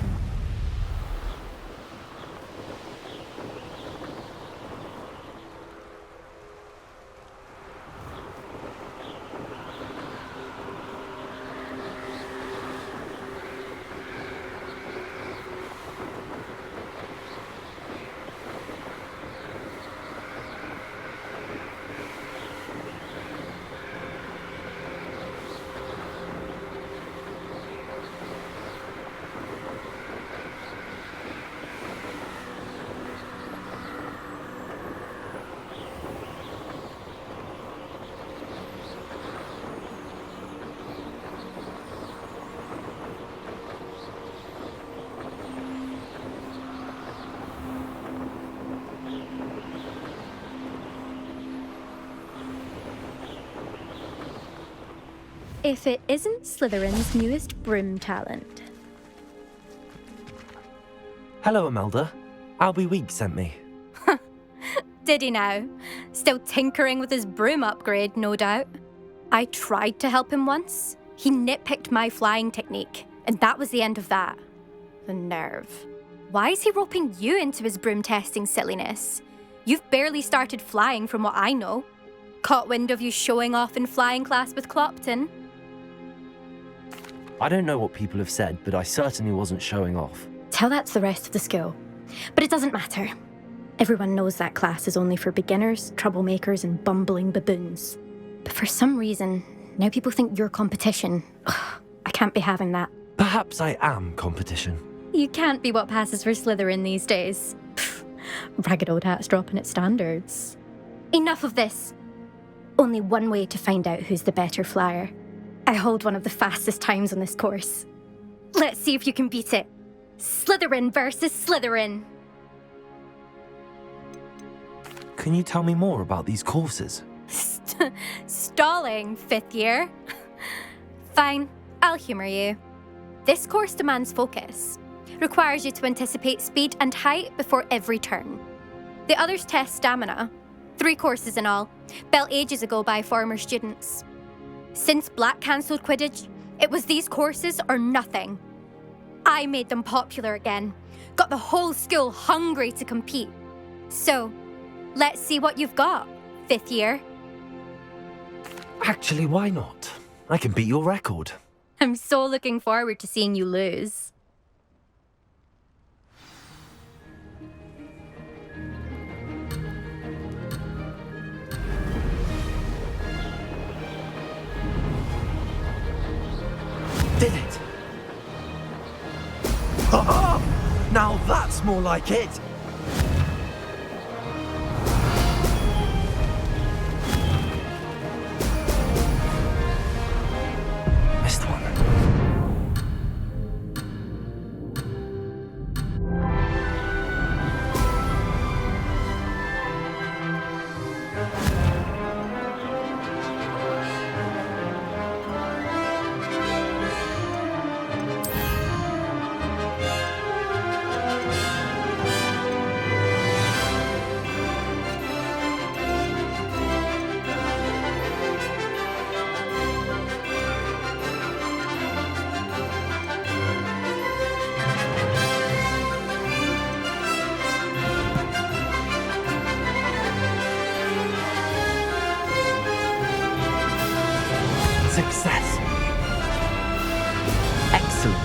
If it isn't Slytherin's newest broom talent. Hello, Imelda. Albie Week sent me. Did he now? Still tinkering with his broom upgrade, no doubt. I tried to help him once. He nitpicked my flying technique, and that was the end of that. The nerve. Why is he roping you into his broom testing silliness? You've barely started flying from what I know. Caught wind of you showing off in flying class with Clopton? I don't know what people have said, but I certainly wasn't showing off. Tell that to the rest of the school. But it doesn't matter. Everyone knows that class is only for beginners, troublemakers, and bumbling baboons. But for some reason, now people think you're competition. Ugh, I can't be having that. Perhaps I am competition. You can't be what passes for Slytherin these days. Pfft, ragged old hat's dropping its standards. Enough of this. Only one way to find out who's the better flyer. I hold one of the fastest times on this course. Let's see if you can beat it. Slytherin versus Slytherin. Can you tell me more about these courses? Stalling, 5th year. Fine, I'll humour you. This course demands focus. Requires you to anticipate speed and height before every turn. The others test stamina. 3 courses in all, built ages ago by former students. Since Black cancelled Quidditch, it was these courses or nothing. I made them popular again, got the whole school hungry to compete. So, let's see what you've got, 5th year. Actually, why not? I can beat your record. I'm so looking forward to seeing you lose. Did it! Ha-ha! Now that's more like it! Missed one. Success. Excellent.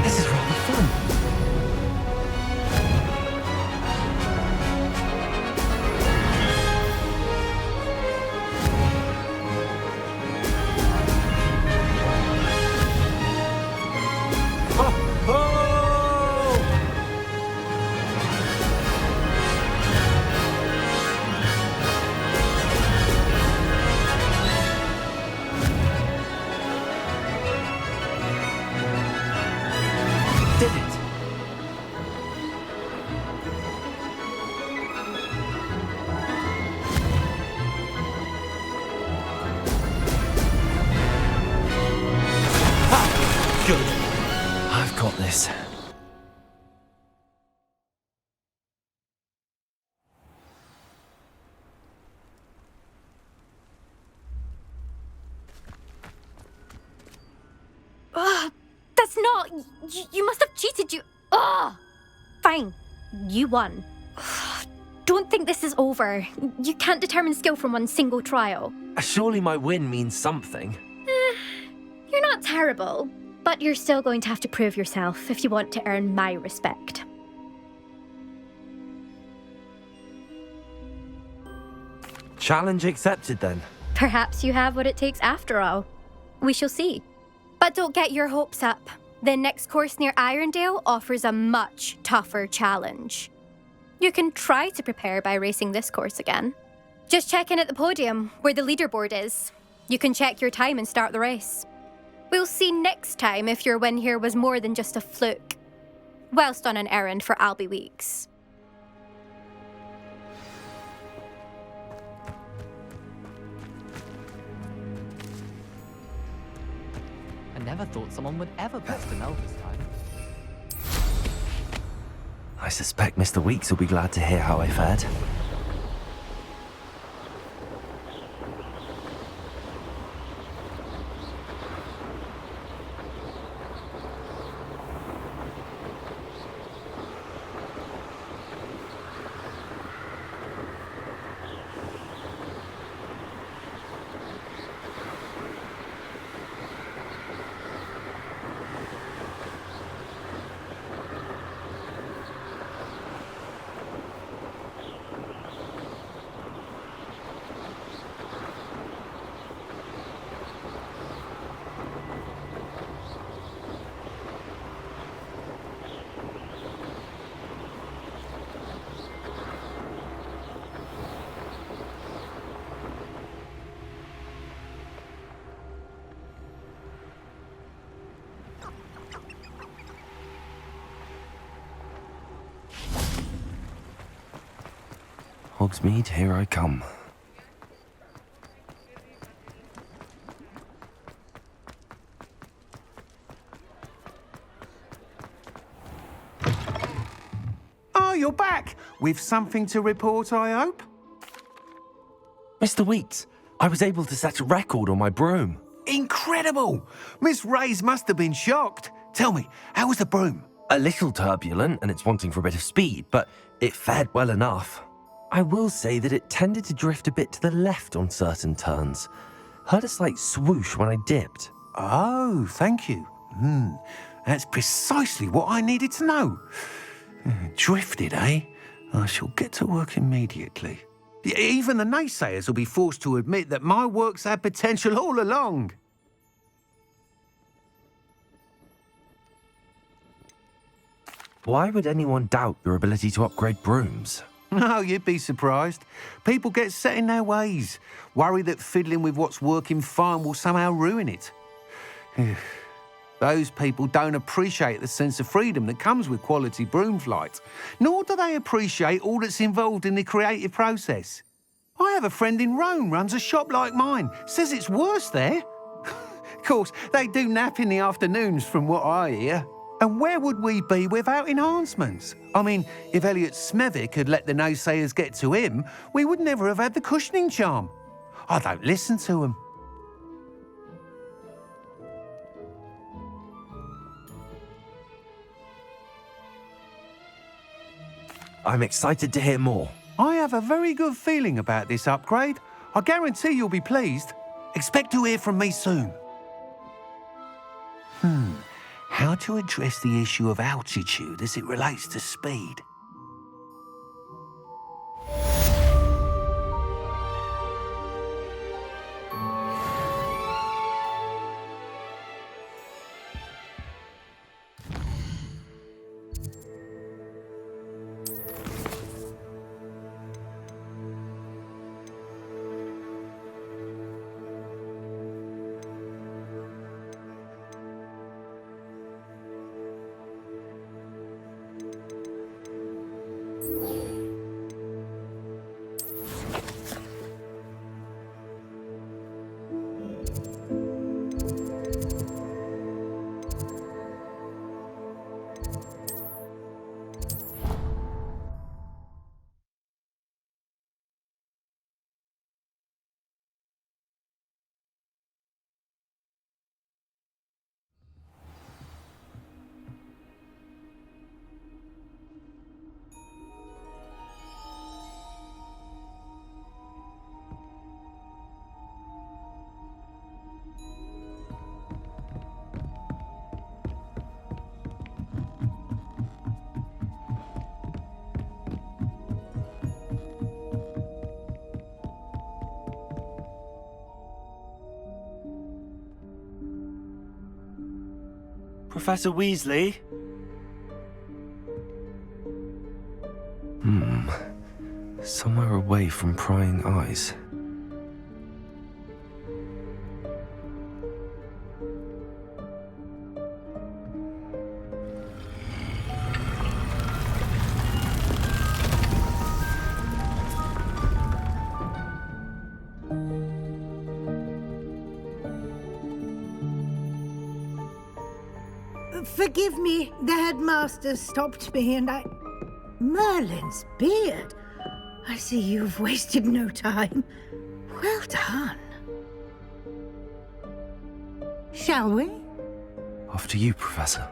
This is rather fun. Did it! Ah, good. I've got this. Ugh, that's not... You must have cheated, you... Ugh! Fine, you won. Don't think this is over. You can't determine skill from one single trial. Surely my win means something. You're not terrible, but you're still going to have to prove yourself if you want to earn my respect. Challenge accepted then. Perhaps you have what it takes after all. We shall see. But don't get your hopes up. The next course near Irondale offers a much tougher challenge. You can try to prepare by racing this course again. Just check in at the podium, where the leaderboard is. You can check your time and start the race. We'll see next time if your win here was more than just a fluke. Whilst on an errand for Albie Weeks. I never thought someone would ever best an elder's time. I suspect Mr. Weeks will be glad to hear how I fared. Hogsmeade, here I come. Oh, you're back! With something to report, I hope? Mr. Weeks, I was able to set a record on my broom. Incredible! Miss Ray's must have been shocked. Tell me, how was the broom? A little turbulent and it's wanting for a bit of speed, but it fared well enough. I will say that it tended to drift a bit to the left on certain turns. Heard a slight swoosh when I dipped. Oh, thank you. That's precisely what I needed to know. Drifted, eh? I shall get to work immediately. Even the naysayers will be forced to admit that my work's had potential all along. Why would anyone doubt your ability to upgrade brooms? No, you'd be surprised. People get set in their ways, worry that fiddling with what's working fine will somehow ruin it. Those people don't appreciate the sense of freedom that comes with quality broom flight, nor do they appreciate all that's involved in the creative process. I have a friend in Rome runs a shop like mine, says it's worse there. Of course, they do nap in the afternoons from what I hear. And where would we be without enhancements? I mean, if Elliot Smethwick had let the naysayers get to him, we would never have had the cushioning charm. I don't listen to them. I'm excited to hear more. I have a very good feeling about this upgrade. I guarantee you'll be pleased. Expect to hear from me soon. How to address the issue of altitude as it relates to speed? Professor Weasley? Somewhere away from prying eyes. Forgive me, the headmaster stopped me and I... Merlin's beard. I see you've wasted no time. Well done. Shall we? After you, Professor.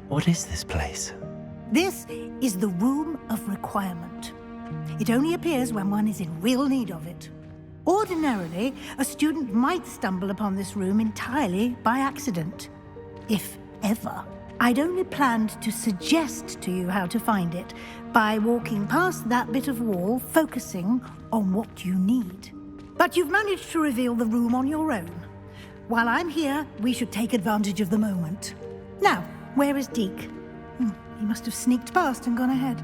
What is this place? This is the Room of Requirement. It only appears when one is in real need of it. Ordinarily, a student might stumble upon this room entirely by accident, if ever. I'd only planned to suggest to you how to find it by walking past that bit of wall, focusing on what you need. But you've managed to reveal the room on your own. While I'm here, we should take advantage of the moment. Now, where is Deke? He must have sneaked past and gone ahead.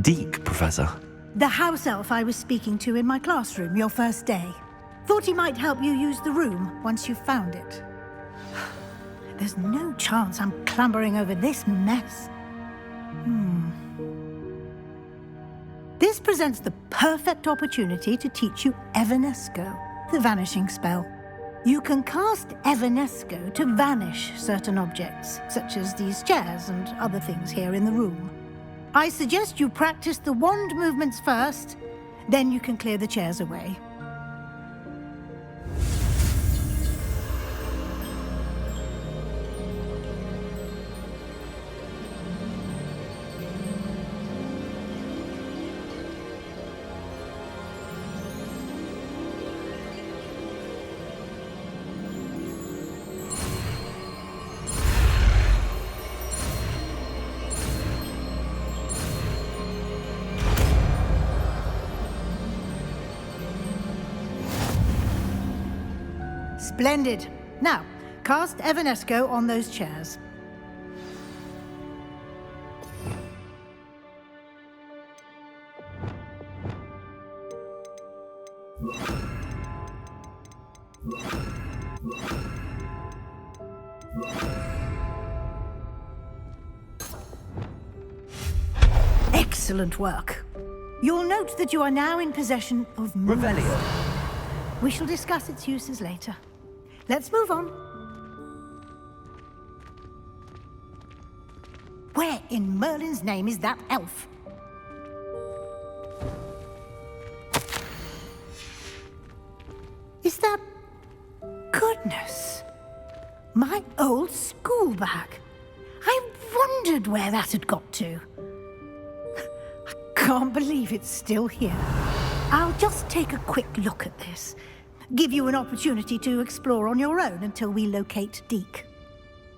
Deke, Professor. The house elf I was speaking to in my classroom your first day. Thought he might help you use the room once you've found it. There's no chance I'm clambering over this mess. This presents the perfect opportunity to teach you Evanesco, the vanishing spell. You can cast Evanesco to vanish certain objects, such as these chairs and other things here in the room. I suggest you practice the wand movements first, then you can clear the chairs away. Splendid. Now, cast Evanesco on those chairs. Excellent work. You'll note that you are now in possession of Revelio. We shall discuss its uses later. Let's move on. Where in Merlin's name is that elf? Is that... Goodness! My old school bag. I wondered where that had got to. I can't believe it's still here. I'll just take a quick look at this. Give you an opportunity to explore on your own until we locate Deke.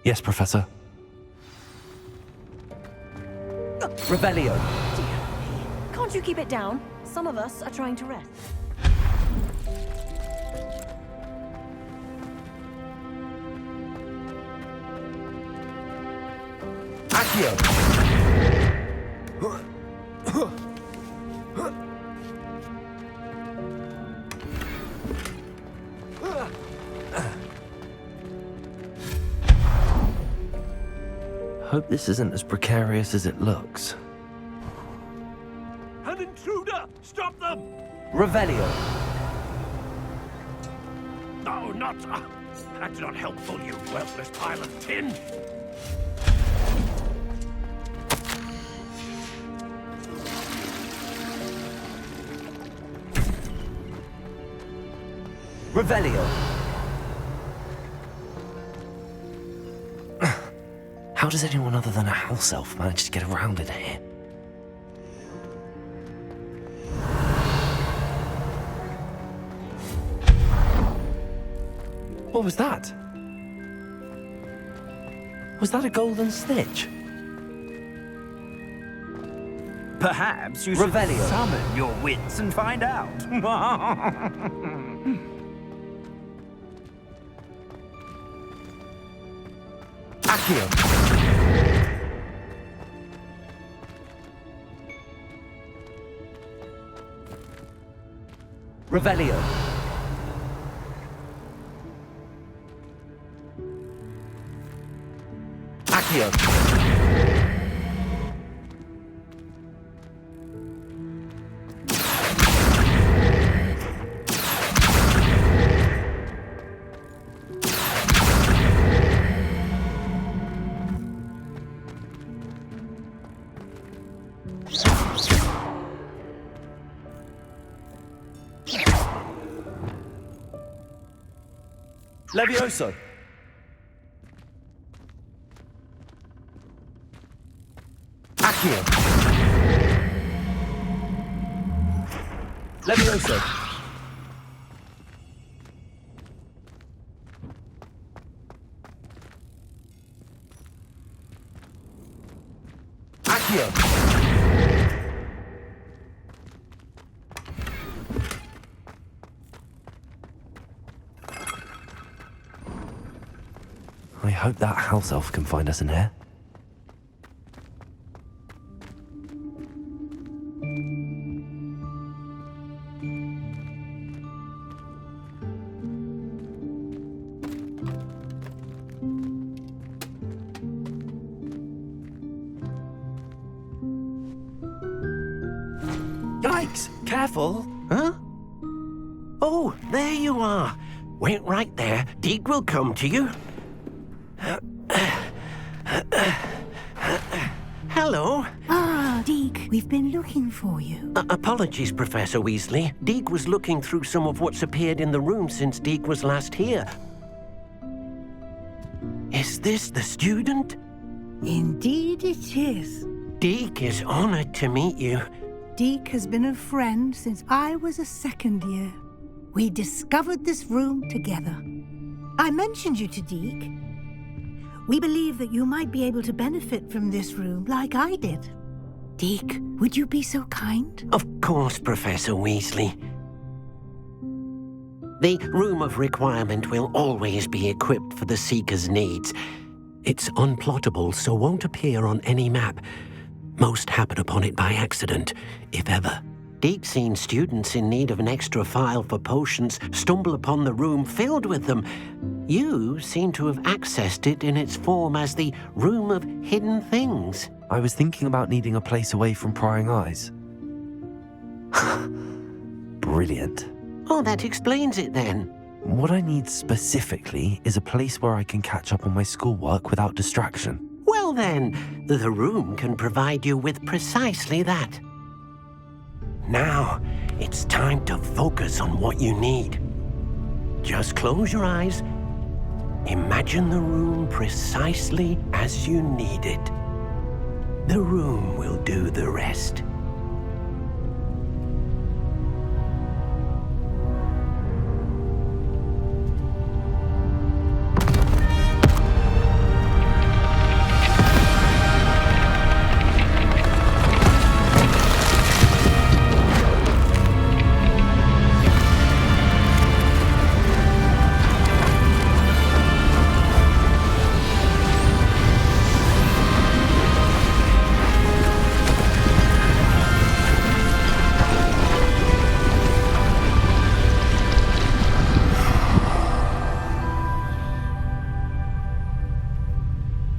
Yes, Professor. Revelio. Can't you keep it down? Some of us are trying to rest. Accio. Hope this isn't as precarious as it looks. An intruder! Stop them! Revelio. No, not... that's not helpful, you worthless pile of tin! Revelio. How does anyone other than a house elf manage to get around in here? What was that? Was that a golden stitch? Perhaps you should Revelio. summon your wits and find out. Accio. Revelio. Accio. Levioso. Accio. Levioso. Accio. I hope that house elf can find us in here. Yikes! Careful! Huh? Oh, there you are. Wait right there. Deek will come to you. Hello. Ah, Deek, we've been looking for you. Apologies, Professor Weasley. Deek was looking through some of what's appeared in the room since Deek was last here. Is this the student? Indeed it is. Deek is honored to meet you. Deek has been a friend since I was a second year. We discovered this room together. I mentioned you to Deek. We believe that you might be able to benefit from this room like I did. Deek, would you be so kind? Of course, Professor Weasley. The Room of Requirement will always be equipped for the Seeker's needs. It's unplottable, so won't appear on any map. Most happen upon it by accident, if ever. Deek's seen students in need of an extra file for potions stumble upon the room filled with them. You seem to have accessed it in its form as the Room of Hidden Things. I was thinking about needing a place away from prying eyes. Brilliant. Oh, that explains it then. What I need specifically is a place where I can catch up on my schoolwork without distraction. Well then, the room can provide you with precisely that. Now, it's time to focus on what you need. Just close your eyes. Imagine the room precisely as you need it. The room will do the rest.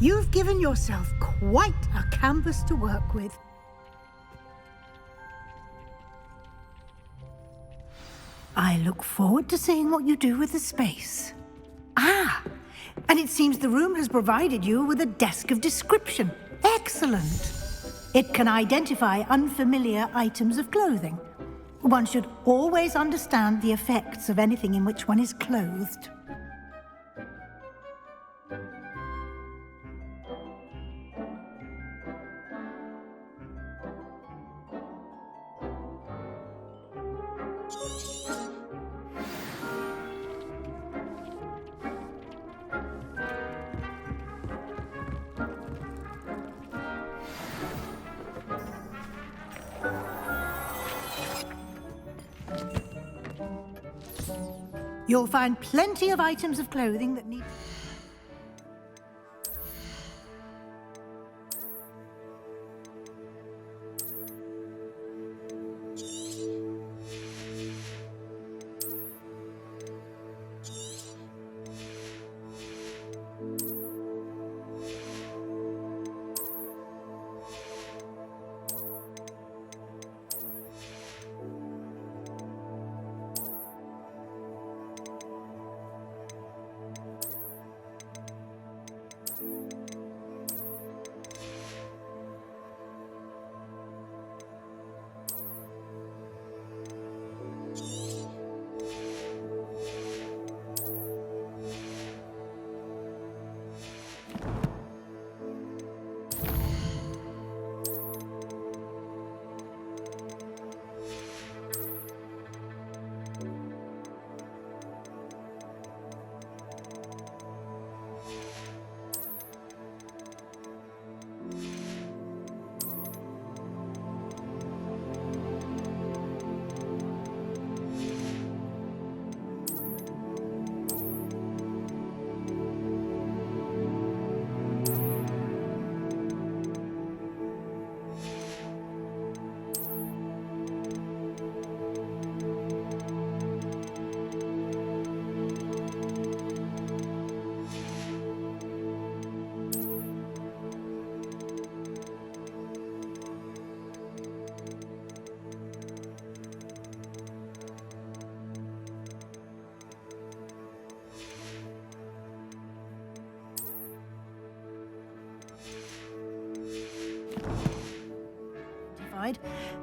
You've given yourself quite a canvas to work with. I look forward to seeing what you do with the space. Ah, and it seems the room has provided you with a desk of description. Excellent. It can identify unfamiliar items of clothing. One should always understand the effects of anything in which one is clothed. You'll find plenty of items of clothing that need...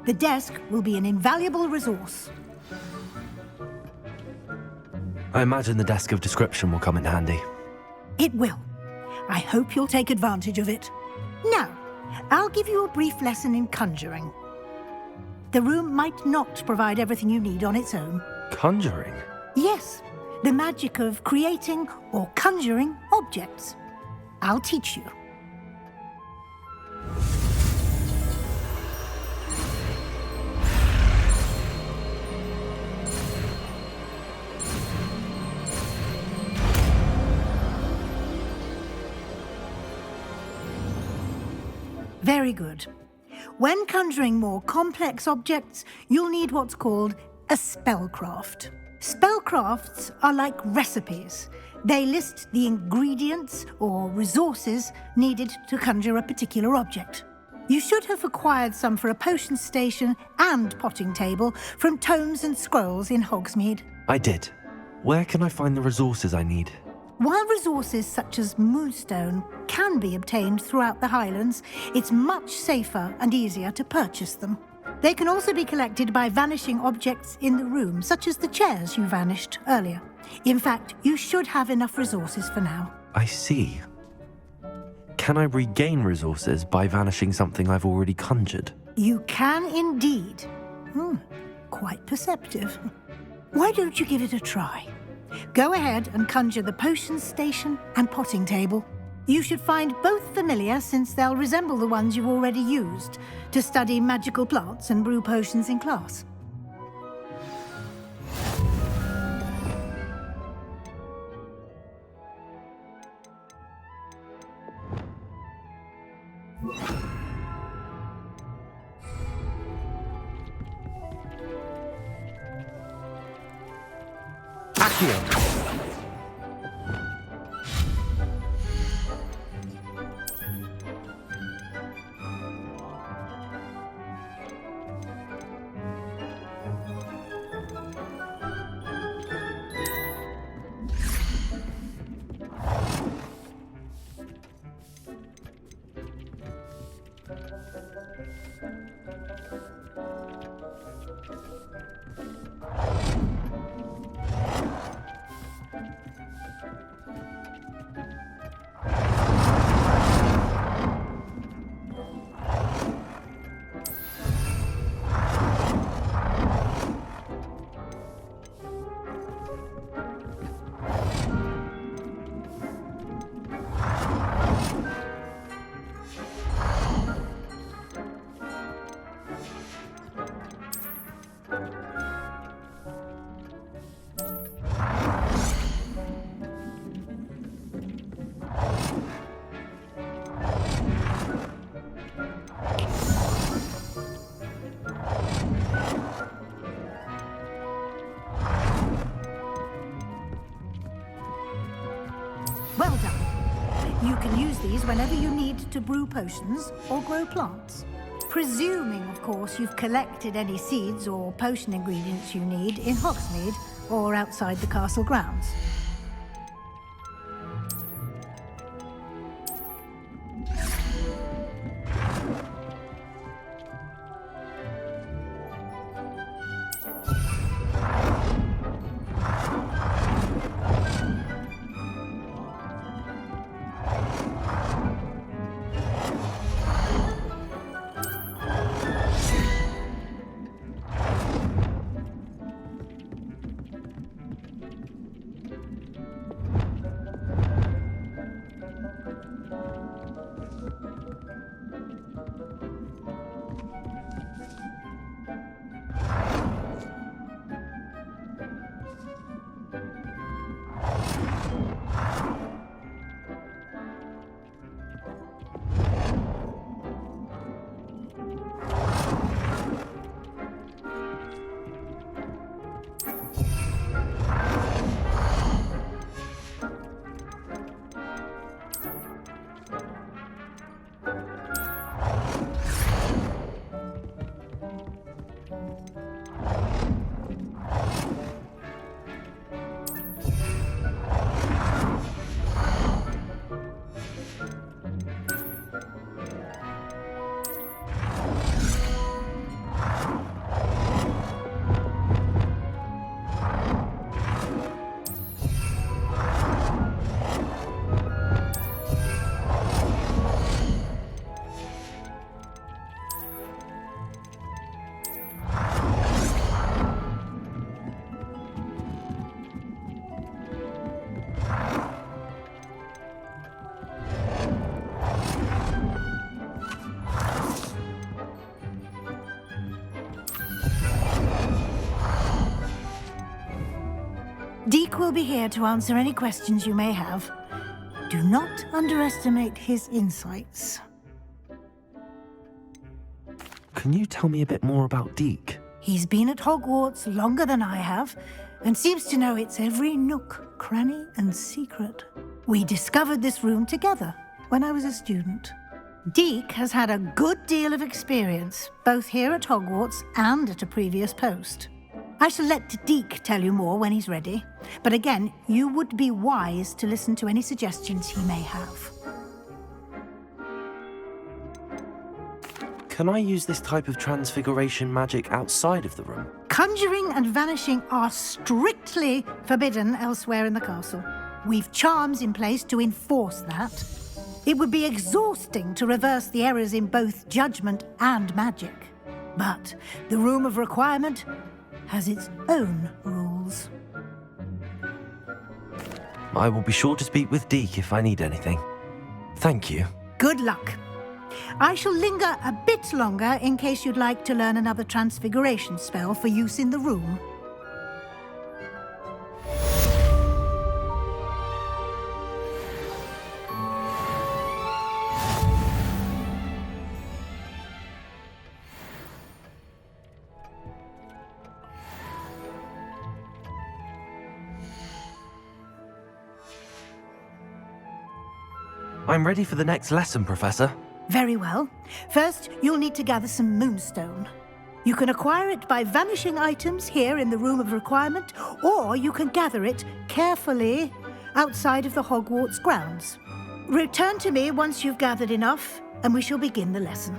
The desk will be an invaluable resource. I imagine the desk of description will come in handy. It will. I hope you'll take advantage of it. Now, I'll give you a brief lesson in conjuring. The room might not provide everything you need on its own. Conjuring? Yes, the magic of creating or conjuring objects. I'll teach you. Very good. When conjuring more complex objects, you'll need what's called a spellcraft. Spellcrafts are like recipes. They list the ingredients or resources needed to conjure a particular object. You should have acquired some for a potion station and potting table from tomes and scrolls in Hogsmeade. I did. Where can I find the resources I need? While resources such as moonstone can be obtained throughout the Highlands, it's much safer and easier to purchase them. They can also be collected by vanishing objects in the room, such as the chairs you vanished earlier. In fact, you should have enough resources for now. I see. Can I regain resources by vanishing something I've already conjured? You can indeed. Quite perceptive. Why don't you give it a try? Go ahead and conjure the potion station and potting table. You should find both familiar, since they'll resemble the ones you've already used to study magical plants and brew potions in class. Accio. You can use these whenever you need to brew potions or grow plants. Presuming, of course, you've collected any seeds or potion ingredients you need in Hogsmeade or outside the castle grounds. Deke will be here to answer any questions you may have. Do not underestimate his insights. Can you tell me a bit more about Deke? He's been at Hogwarts longer than I have, and seems to know its every nook, cranny, and secret. We discovered this room together when I was a student. Deke has had a good deal of experience, both here at Hogwarts and at a previous post. I shall let Deke tell you more when he's ready, but again, you would be wise to listen to any suggestions he may have. Can I use this type of transfiguration magic outside of the room? Conjuring and vanishing are strictly forbidden elsewhere in the castle. We've charms in place to enforce that. It would be exhausting to reverse the errors in both judgment and magic. But the Room of Requirement has its own rules. I will be sure to speak with Deke if I need anything. Thank you. Good luck. I shall linger a bit longer in case you'd like to learn another transfiguration spell for use in the room. I'm ready for the next lesson, Professor. Very well. First, you'll need to gather some moonstone. You can acquire it by vanishing items here in the Room of Requirement, or you can gather it carefully outside of the Hogwarts grounds. Return to me once you've gathered enough, and we shall begin the lesson.